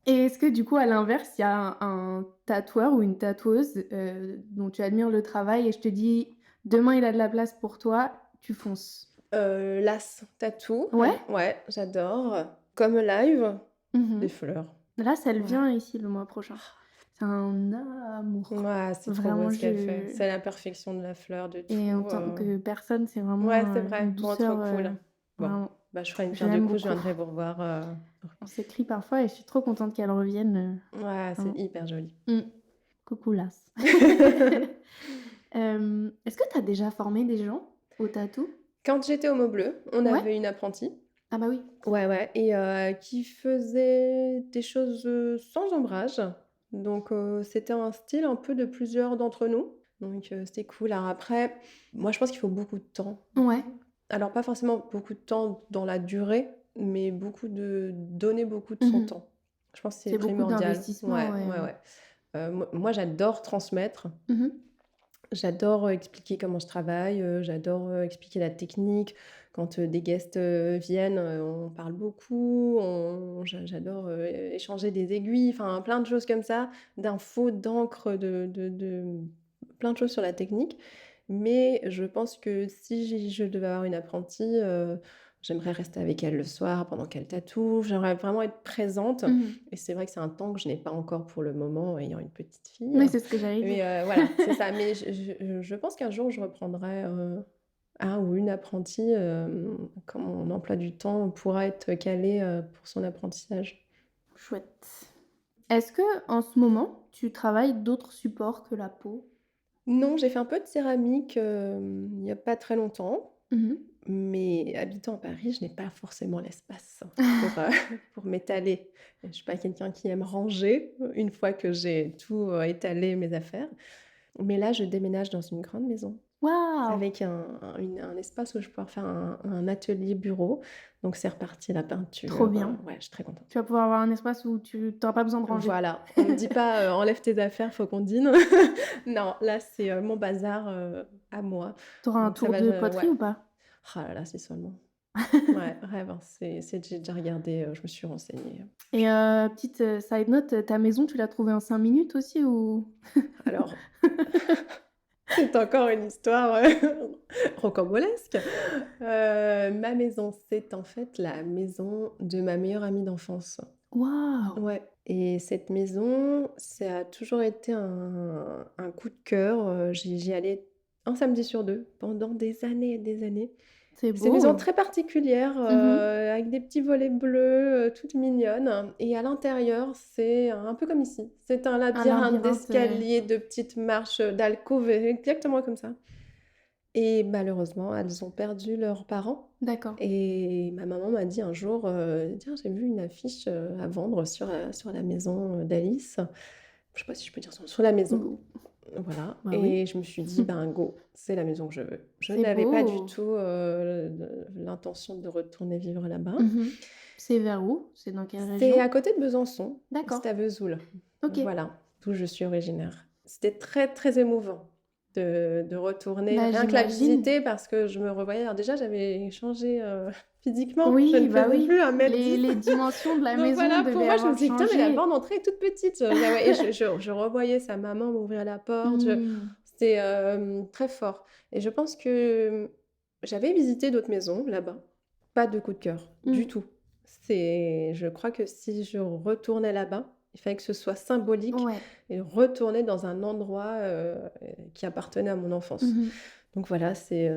Et est-ce que du coup, à l'inverse, il y a un tatoueur ou une tatoueuse, dont tu admires le travail et je te dis: «Demain, il a de la place pour toi», tu fonces? Las tattoo, Ouais? ouais, j'adore. Comme live, Mmh. des fleurs. Là, ça elle Ouais. vient ici le mois prochain. C'est un amour. Ouais, c'est trop beau Vraiment, ce qu'elle fait. je C'est la perfection de la fleur, de et en tout, tant que personne, c'est vraiment, ouais, c'est une vrai. Bon, trop douceur, cool. Bon, vraiment, bah, je ferai une je pierre de l'aime coups, je beaucoup. viendrai vous revoir, On s'écrit parfois et je suis trop contente qu'elle revienne, ouais, c'est vraiment. hyper joli. Mmh. Coucou Las. Est-ce que tu as déjà formé des gens au tatou? Quand j'étais au Mot Bleu, on Ouais? avait une apprentie Ah bah oui. Ouais, ouais, et qui faisait des choses, sans ombrage. Donc c'était un style un peu de plusieurs d'entre nous. Donc c'était cool. Alors après, moi je pense qu'il faut beaucoup de temps. Ouais. Alors pas forcément beaucoup de temps dans la durée, mais beaucoup de donner beaucoup de son Mmh. temps. Je pense que c'est C'est beaucoup primordial. d'investissement, Ouais, ouais. ouais, ouais. Moi j'adore transmettre. Mmh. J'adore, expliquer comment je travaille, j'adore, expliquer la technique. Quand, des guests, viennent, on parle beaucoup, j'adore, échanger des aiguilles, enfin plein de choses comme ça, d'infos, d'encre, de plein de choses sur la technique. Mais je pense que si je devais avoir une apprentie, j'aimerais rester avec elle le soir pendant qu'elle tatoue. J'aimerais vraiment être présente, Mmh. et c'est vrai que c'est un temps que je n'ai pas encore pour le moment, ayant une petite fille. Oui, c'est ce que j'allais dire. Mais voilà, c'est ça. Mais je pense qu'un jour, je reprendrai, un ou une apprentie, quand mon emploi du temps pourra être calé, pour son apprentissage. Chouette. Est-ce que en ce moment, tu travailles d'autres supports que la peau? Non, j'ai fait un peu de céramique, il y a pas très longtemps, Mmh. mais habitant à Paris, je n'ai pas forcément l'espace pour, pour m'étaler. Je suis pas quelqu'un qui aime ranger, une fois que j'ai tout, étalé mes affaires. Mais là, je déménage dans une grande maison. Waouh! Avec un espace où je vais pouvoir faire un atelier bureau. Donc c'est reparti la Trop peinture, bien. ouais, je suis très contente. Tu vas pouvoir avoir un espace où tu auras pas besoin de ranger. Voilà, on me dit pas, «Enlève tes affaires, faut qu'on dîne». Non, là c'est, mon bazar, à moi. Tu auras un Donc ça tour va, de je poterie ouais. ou pas? Ah là là, si seulement. Ouais, rêve, hein, j'ai déjà regardé, je me suis renseignée. Et petite, side note, ta maison, tu l'as trouvée en 5 minutes aussi ou? Alors, c'est encore une histoire, rocambolesque. Ma maison, c'est en fait la maison de ma meilleure amie d'enfance. Waouh! Ouais, et cette maison, ça a toujours été un coup de cœur, j'y allais un samedi sur 2 pendant des années et des années. C'est C'est une maison beau. très particulière, Mmh. avec des petits volets bleus, toute mignonne, et à l'intérieur, c'est un peu comme ici. C'est un Un labyrinthe labyrinthe, d'escaliers, de petites marches, d'alcôves, exactement comme ça. Et malheureusement, elles ont perdu leurs parents, d'accord. et ma maman m'a dit un jour, «Tiens, j'ai vu une affiche, à vendre sur la maison, d'Alice». Je sais pas si je peux dire son sur la maison. Mmh, Voilà, bah oui. et je me suis dit: «Ben, go, c'est la maison que je veux». Je C'est n'avais pas du beau. tout, l'intention de retourner vivre là-bas. Mmh. C'est vers où? C'est dans quelle C'est région? à côté de Besançon, c'est D'accord. à Vesoul. OK. Voilà, d'où je suis originaire. C'était très, très émouvant de retourner, Bah, rien que la j'imagine. visiter, parce que je me revoyais, alors déjà j'avais changé, physiquement, je Oui, ne bah faisais oui. plus 1 m 10. Les dimensions de la Donc maison voilà, pour devaient moi, je me avoir disais: «Putain, mais la changé. porte d'entrée est toute petite». Ah ouais, et je revoyais sa maman m'ouvrir la porte, Mmh. c'était, très fort, et je pense que j'avais visité d'autres maisons là-bas, pas de coup de cœur, du Mmh. tout. Je crois que si je retournais là-bas, il fallait que ce soit symbolique, Ouais. et retourner dans un endroit, qui appartenait à mon enfance. Mmh. Donc voilà, c'est,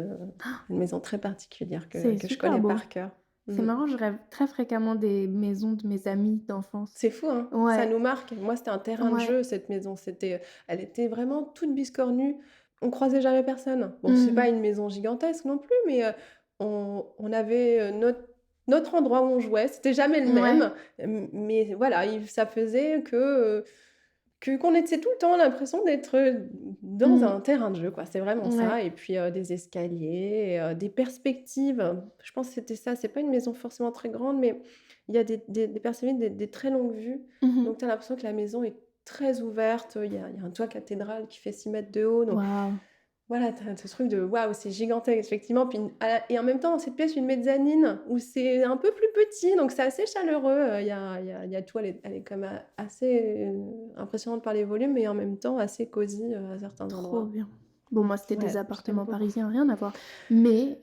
une maison très particulière C'est que je super connais beau. par cœur. C'est Mmh. marrant, je rêve très fréquemment des maisons de mes amis d'enfance. C'est fou, hein? Ça Ouais, nous marque. Moi, c'était un terrain de ouais. jeu, cette maison. Elle était vraiment toute biscornue. On croisait jamais personne. Bon, c'est pas Mmh. une maison gigantesque non plus, mais on avait, notre endroit où on jouait. C'était jamais le Ouais. même, mais voilà, ça faisait qu'on était tout le temps l'impression d'être, dans Mmh. un terrain de jeu, quoi. C'est vraiment Ouais. ça, et puis, des escaliers, des perspectives. Je pense que c'était ça. C'est pas une maison forcément très grande, mais il y a des perspectives, des très longues vues. Mmh. Donc tu as l'impression que la maison est très ouverte. Il y a un toit cathédrale qui fait 6 mètres de haut, donc Waouh! voilà, tu as ce truc de waouh, c'est gigantesque, effectivement. Puis et en même temps, dans cette pièce, une mezzanine où c'est un peu plus petit, donc c'est assez chaleureux. Il y a tout, elle est quand même assez, impressionnante par les volumes, mais en même temps assez cosy, à certains Trop endroits. bien. Bon, moi, c'était des Ouais, j'aime appartements beaucoup. parisiens, rien à voir. Mais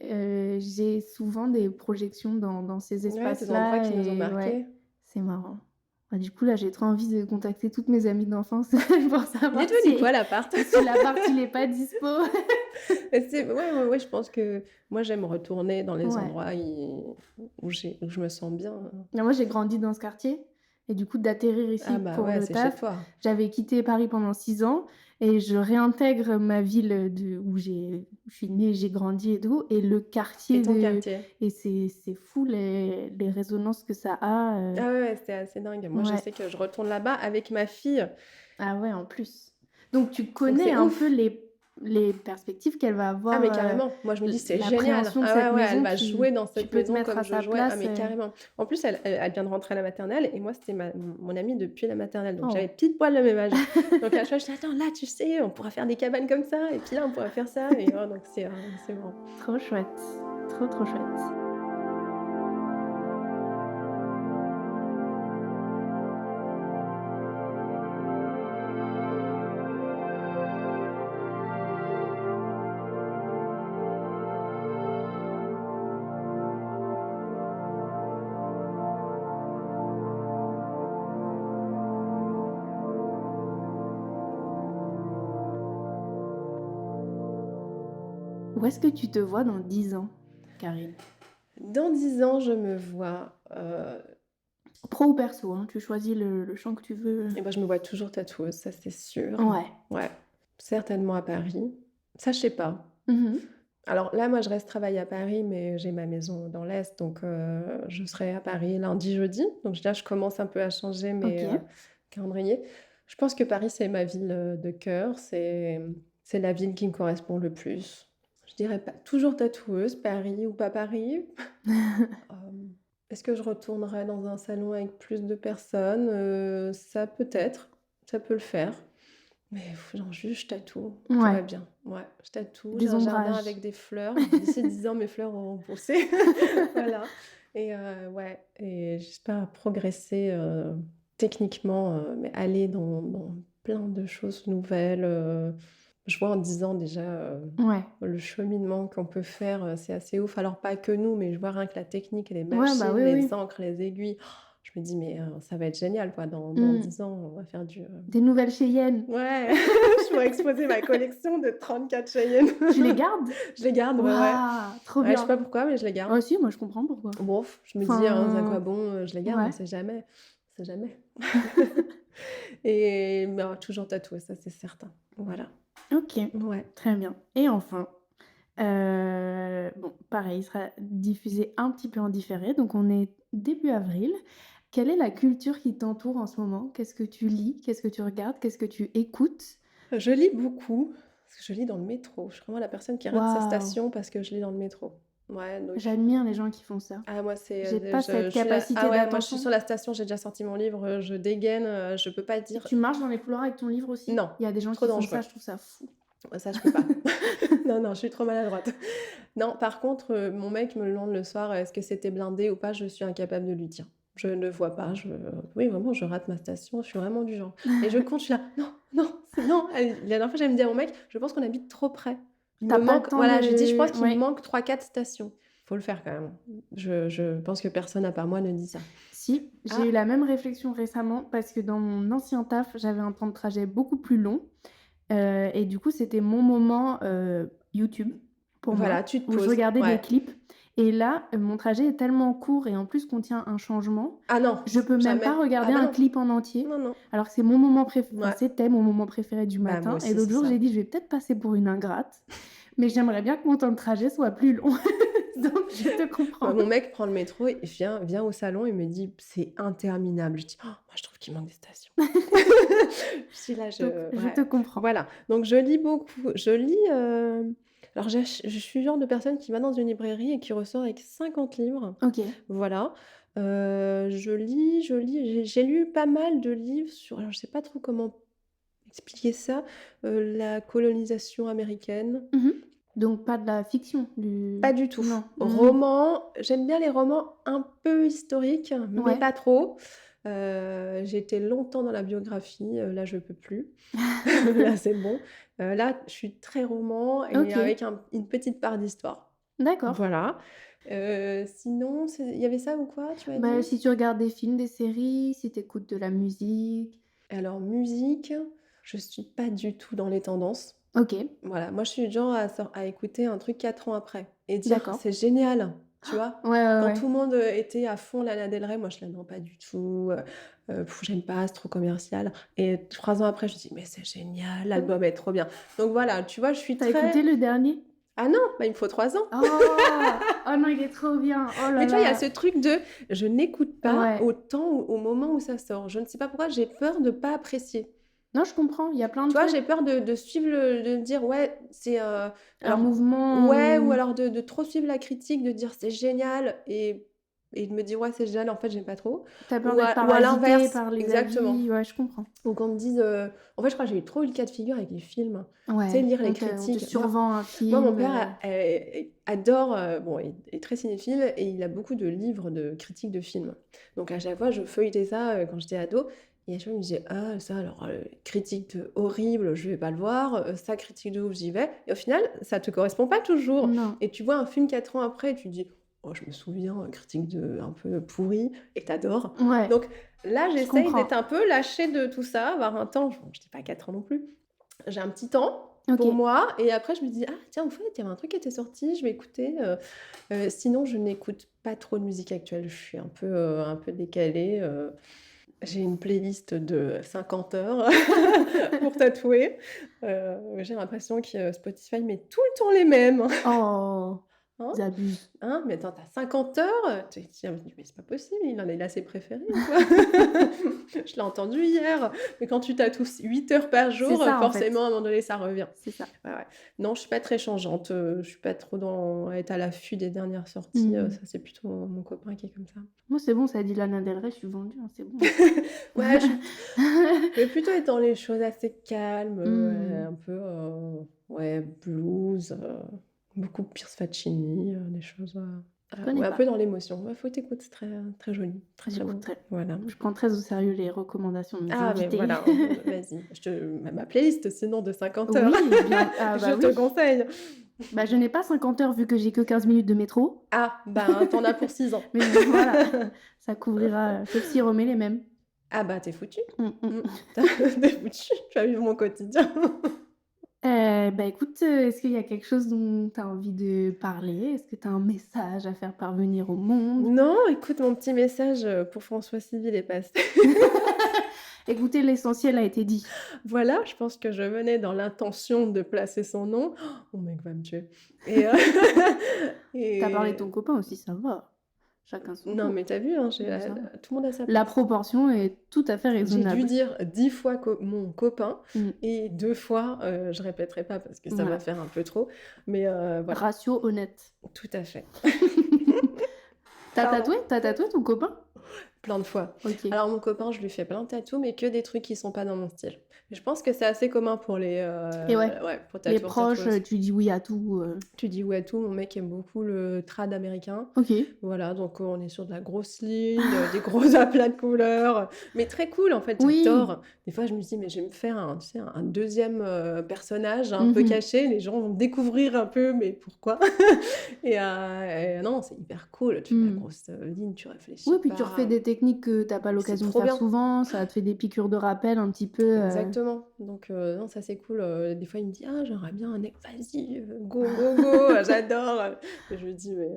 j'ai souvent des projections dans ces Ouais, des endroits espaces-là qui nous ont et ouais, marqués. c'est marrant. Bah, du coup, là, j'ai trop envie de contacter toutes mes amies d'enfance pour Il est savoir devenu quoi l'appart? si l'appart, il est pas dispo. Ouais, ouais, ouais, je pense que moi, j'aime retourner dans les Ouais. endroits où je me sens bien. Non, moi, j'ai grandi dans ce quartier et du coup d'atterrir ici Ah bah pour ouais, le c'est chez taf. toi. J'avais quitté Paris pendant 6 ans et je réintègre ma ville où je suis née, j'ai grandi et tout, et le Et quartier ton de... quartier? Et c'est fou les résonances que ça a. Ah ouais, ouais, c'est assez dingue. Moi, je Ouais. sais que je retourne là-bas avec ma fille, Ah ouais, en plus. Donc tu donc connais c'est un peu ouf. les perspectives qu'elle va Ah avoir, mais carrément, moi je me dis: «C'est génial». l'appréhension de Ah cette ouais, ouais, elle maison, va jouer dans tu cette peux te maison mettre comme à je sa jouais. Ah place. mais carrément. En plus, elle vient de rentrer à la maternelle et moi, c'était mon amie depuis la maternelle, donc j'avais Oh. pile poil le même âge. Donc à chaque fois, je dis: «Attends, là, tu sais, on pourra faire des cabanes comme ça et puis là, on pourra faire ça» et oh donc c'est marrant. Trop chouette. Trop, trop chouette. Où est-ce que tu te vois dans 10 ans, Karine? Dans 10 ans, je me vois, Pro ou perso, hein, tu choisis le champ que tu veux. et ben, je me vois toujours tatoueuse, ça c'est sûr. Ouais. Ouais, certainement à Paris. Ça, je sais pas. Mhm. Alors là, moi, je reste travailler à Paris, mais j'ai ma maison dans l'Est, donc je serai à Paris lundi, jeudi. Donc là, je commence un peu à changer mes Ok. calendriers. Je pense que Paris, c'est ma ville de cœur. C'est la ville qui me correspond le plus. Je dirais pas toujours tatoueuse, Paris ou pas Paris. Est-ce que je retournerai dans un salon avec plus de personnes? Ça peut-être, ça peut le faire. Mais genre juste je tatoue, tout va Ouais. bien. Ouais, je tatoue, j'ai Des un jardin ombrages. avec des fleurs. D'ici 10 ans, mes fleurs auront poussé. Voilà. Et ouais, et j'espère progresser techniquement, mais aller dans plein de choses nouvelles. Je vois en 10 ans déjà Ouais. le cheminement qu'on peut faire, c'est assez ouf. Alors pas que nous, mais je vois rien que la technique, les Ouais, bah machines, oui, les oui. encres, les aiguilles. Je me dis, mais ça va être génial, quoi. Dans Mm. 10 ans, on va faire du... Des nouvelles Cheyennes. Ouais, je pourrais exposer ma collection de 34 Cheyennes. Tu les gardes? Je les garde, ouais, ouais. Waouh, trop Ouais, je sais pas bien. pourquoi, mais je les garde. Ah si, moi je comprends pourquoi. Bon, je me dis, hein, à quoi Enfin, bon, je les garde, on ouais. sait jamais. On sait jamais. Mais toujours tatouée, ça c'est certain. Voilà. Ok, Ouais. très bien. Et enfin, bon, pareil, il sera diffusé un petit peu en différé, donc on est début avril. Quelle est la culture qui t'entoure en ce moment? Qu'est-ce que tu lis? Qu'est-ce que tu regardes? Qu'est-ce que tu écoutes? Je lis beaucoup, parce que je lis dans le métro. Je suis vraiment la personne qui rate sa Waouh, station parce que je lis dans le métro. Ouais, donc... j'admire les gens qui font ça. Ah, moi, c'est... J'ai pas cette je suis là... capacité Ah ouais, moi, je suis d'attention. sur la station, j'ai déjà sorti mon livre, je dégaine, je peux pas Et dire... tu marches dans les couloirs avec ton livre aussi? Non, Il y a des gens trop qui font dangereux. ça, je trouve ça fou. Ça, je peux pas. Non, non, je suis trop maladroite. Non, par contre, mon mec me demande le soir, est-ce que c'était blindé ou pas? Je suis incapable de lui dire. Je ne vois pas. Oui, vraiment, je rate ma station. Je suis vraiment du genre. Et je compte, je suis là. Non, non, non. La dernière fois, j'avais dit à mon mec, je pense qu'on habite trop près. Il T'as me pas le manque. temps Voilà, je dis, je pense de... qu'il me Ouais. manque 3-4 stations. Faut le faire quand même. Je pense que personne à part moi ne dit ça. Si, j'ai Ah, eu la même réflexion récemment parce que dans mon ancien taf, j'avais un temps de trajet beaucoup plus long. Et du coup, c'était mon moment YouTube pour voilà, moi, tu te où je poses. regardais des Ouais. clips. Et là, mon trajet est tellement court et en plus contient un changement, Ah non, je peux même pas jamais. regarder Ah bah un non. clip en entier. Non, non. Alors que c'est mon moment préféré, Ouais. c'était mon moment préféré du Bah, moi matin. Et aussi, l'autre c'est jour, ça. j'ai dit, je vais peut-être passer pour une ingrate, mais j'aimerais bien que mon temps de trajet soit plus long. Donc, je te comprends. Mon mec prend le métro et vient au salon et me dit c'est interminable. Je dis oh, moi je trouve qu'il manque des stations. Je suis là, Donc, je ouais. te comprends. Voilà. Donc je lis beaucoup. Je lis. Alors je suis le genre de personne qui va dans une librairie et qui ressort avec 50 livres. Ok. Voilà. Je lis. J'ai lu pas mal de livres sur. Alors je sais pas trop comment expliquer ça. La colonisation américaine. Mhm. Donc, pas de la fiction Pas du tout. Non. Roman, j'aime bien les romans un peu historiques, mais Ouais. pas trop. J'ai été longtemps dans la biographie, là je peux plus. Là c'est bon. Là je suis très roman et Ok. avec une petite part d'histoire. D'accord. Voilà. Sinon, il y avait ça ou quoi, tu m'as Bah, dit? si tu regardes des films, des séries, si tu écoutes de la musique. Alors musique, je suis pas du tout dans les tendances. Ok, Voilà, moi je suis du genre à écouter un truc 4 ans après et dire d'accord. c'est génial. tu vois? Ouais, ouais, Quand ouais. tout le monde, était à fond Lana Del Rey, moi je suis là: «Non, pas du tout, j'aime pas, c'est trop commercial» et 3 ans après, je me dis: «Mais c'est génial, l'album est trop bien». Donc voilà, tu vois, je suis Tu très écouté le dernier? ah non, bah, il me faut 3 ans. Oh! Oh non, il est trop bien. Oh là Mais tu vois, il y a là. ce truc de je n'écoute pas Ouais. au moment où ça sort. Je ne sais pas pourquoi, j'ai peur de pas apprécier. Non, je comprends, il y a plein de Tu vois, trucs. j'ai peur de suivre de me dire: «Ouais, c'est, Un alors» mouvement ouais, ou ou alors de trop suivre la critique, de dire: «C'est génial» et de me dire: «Ouais, c'est génial», en fait, j'aime pas trop. tu as peur d'être Ou à parasité l'inverse, par les exactement. avis. Ouais, je comprends. Ou qu'on me dise, en fait, je crois que j'ai eu trop eu le cas de figure avec les films. Tu sais, Ouais, lire les on te critiques. Moi survend un moi, mon film, père adore, bon, il est très cinéphile et il a beaucoup de livres de critiques de films. Donc à chaque fois, je feuilletais ça, quand j'étais ado et à chaque fois, il me disait: «Ah ça alors, critique de horrible, je vais pas le voir, ça critique de ouf, j'y vais» et au final, ça te correspond pas toujours non. et tu vois un film 4 ans après et tu te dis: «Oh je me souviens, critique de un peu pourri» et t'adores. Ouais, Donc là, je j'essaye d'être comprends. un peu lâchée de tout ça, avoir un temps, bon, j'étais pas 4 ans non plus. J'ai un petit temps pour OK. moi et après je me dis: «Ah tiens, au fait, il y avait un truc qui était sorti, je vais écouter», sinon je n'écoute pas trop de musique actuelle. Je suis un peu décalée, j'ai une playlist de 50 heures pour tatouer. J'ai l'impression que Spotify met tout le temps les mêmes. Oh, Hein? ils abusent. Hein? Mais attends, tu as 50 heures? Tu te dis: «Mais c'est pas possible, il a ses préférés ou quoi?» Je l'ai entendu hier, mais quand tu tatoues 8 heures par C'est jour, ça, en forcément, à fait. un moment donné, ça revient. C'est ça. Ouais, ouais. Non, je suis pas très changeante, je suis pas trop dans à être à l'affût des dernières sorties, Mmh. ça, c'est plutôt mon copain qui est comme ça. Moi, c'est bon, ça dit Lana Del Rey, je suis vendue, hein, c'est bon. Ouais, je vais plutôt être dans les choses assez calmes, Mmh. un peu, ouais, blues, beaucoup Pierce Faccini, des choses, Je connais ouais, un pas. peu dans l'émotion. Ouais, faut que tu écoutes, c'est très, très joli, très, très beau. J'écouterai. Voilà. Je prends très au sérieux les recommandations de mes Ah mais invités. voilà, vas-y, ma playlist sinon de 50 heures, Oui, bien ah je bah te oui. conseille. Bah, je n'ai pas 50 heures vu que j'ai que 15 minutes de métro, Ah, ben, tu en as pour 6 ans. mais voilà, ça couvrira, sauf s'il remet les mêmes. Ah bah, tu es foutue. Mmh mh. Mmh. Tu es foutue, tu vas vivre mon quotidien. Bah, écoute, est-ce qu'il y a quelque chose dont tu as envie de parler? Est-ce que tu as un message à faire parvenir au monde? Non, écoute, mon petit message, pour François Civil est passé. Écoutez, l'essentiel a été dit. Voilà, je pense que je venais dans l'intention de placer son nom. Oh, mon mec va me tuer et Tu as parlé de et ton copain aussi, ça va. Chacun son non, tour. mais tu as vu, hein, Donc ça va. tout le monde a sa La place. proportion est tout à fait J'ai dû raisonnable. dire 10 fois mon copain Mmh. et 2 fois, je répéterai pas parce que ça va Voilà. faire un peu trop, mais voilà, Ratio honnête. tout à fait. T'as Pardon. tatoué? Tu tatoué ton copain? Plein de fois. OK. Alors mon copain, je lui fais plein de tatous, mais que des trucs qui sont pas dans mon style. Je pense que c'est assez commun pour les, Et ouais, ouais, pour les tatoueurs, proches, tatoueuses. tu dis oui à tout, Tu dis oui à tout, mon mec aime beaucoup le trad américain. OK. Voilà, donc on est sur de la grosse ligne, des gros aplats de couleurs, mais très cool en fait, Oui. j'adore. Des fois, je me dis: «Mais je vais me faire un tu sais, un 2e, personnage un peu Mmh. caché, les gens vont me découvrir un peu, mais pourquoi?» et non, c'est hyper cool, tu fais la Mmh. grosse, ligne, tu réfléchis Oui, puis tu pas. refais des techniques que tu as pas C'est l'occasion de trop faire bien. souvent, ça te fait des piqûres de rappel un petit peu, Exactement, donc non, ça c'est cool, des fois il me dit: «Ah j'aimerais bien un ex» «Vas-y, go, go, go!» J'adore, et je lui dis: «Mais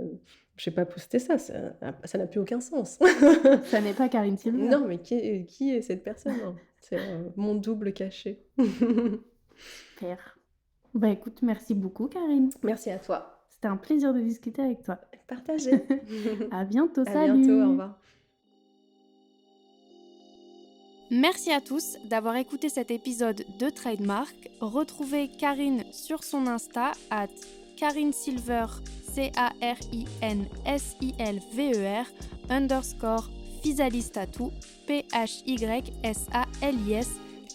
je vais pas poster ça, ça n'a plus aucun sens». ça n'est pas Karine Silver. Non, mais qui est cette personne, hein? C'est, mon double caché. Super. Bah, écoute, merci beaucoup Karine. Merci à toi. C'était un plaisir de discuter avec toi. Partagez. À bientôt, À salut! bientôt, au revoir. Merci à tous d'avoir écouté cet épisode de Trademark. Retrouvez Karine sur son Insta @KarineSilver KarineSilver _Physalis Tattoo PHYSALIS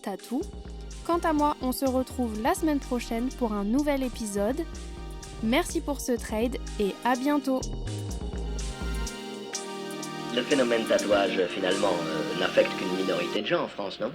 Tattoo. Quant à moi, on se retrouve la semaine prochaine pour un nouvel épisode. Merci pour ce trade et à bientôt. Le phénomène tatouage, finalement, n'affecte qu'une minorité de gens en France, non?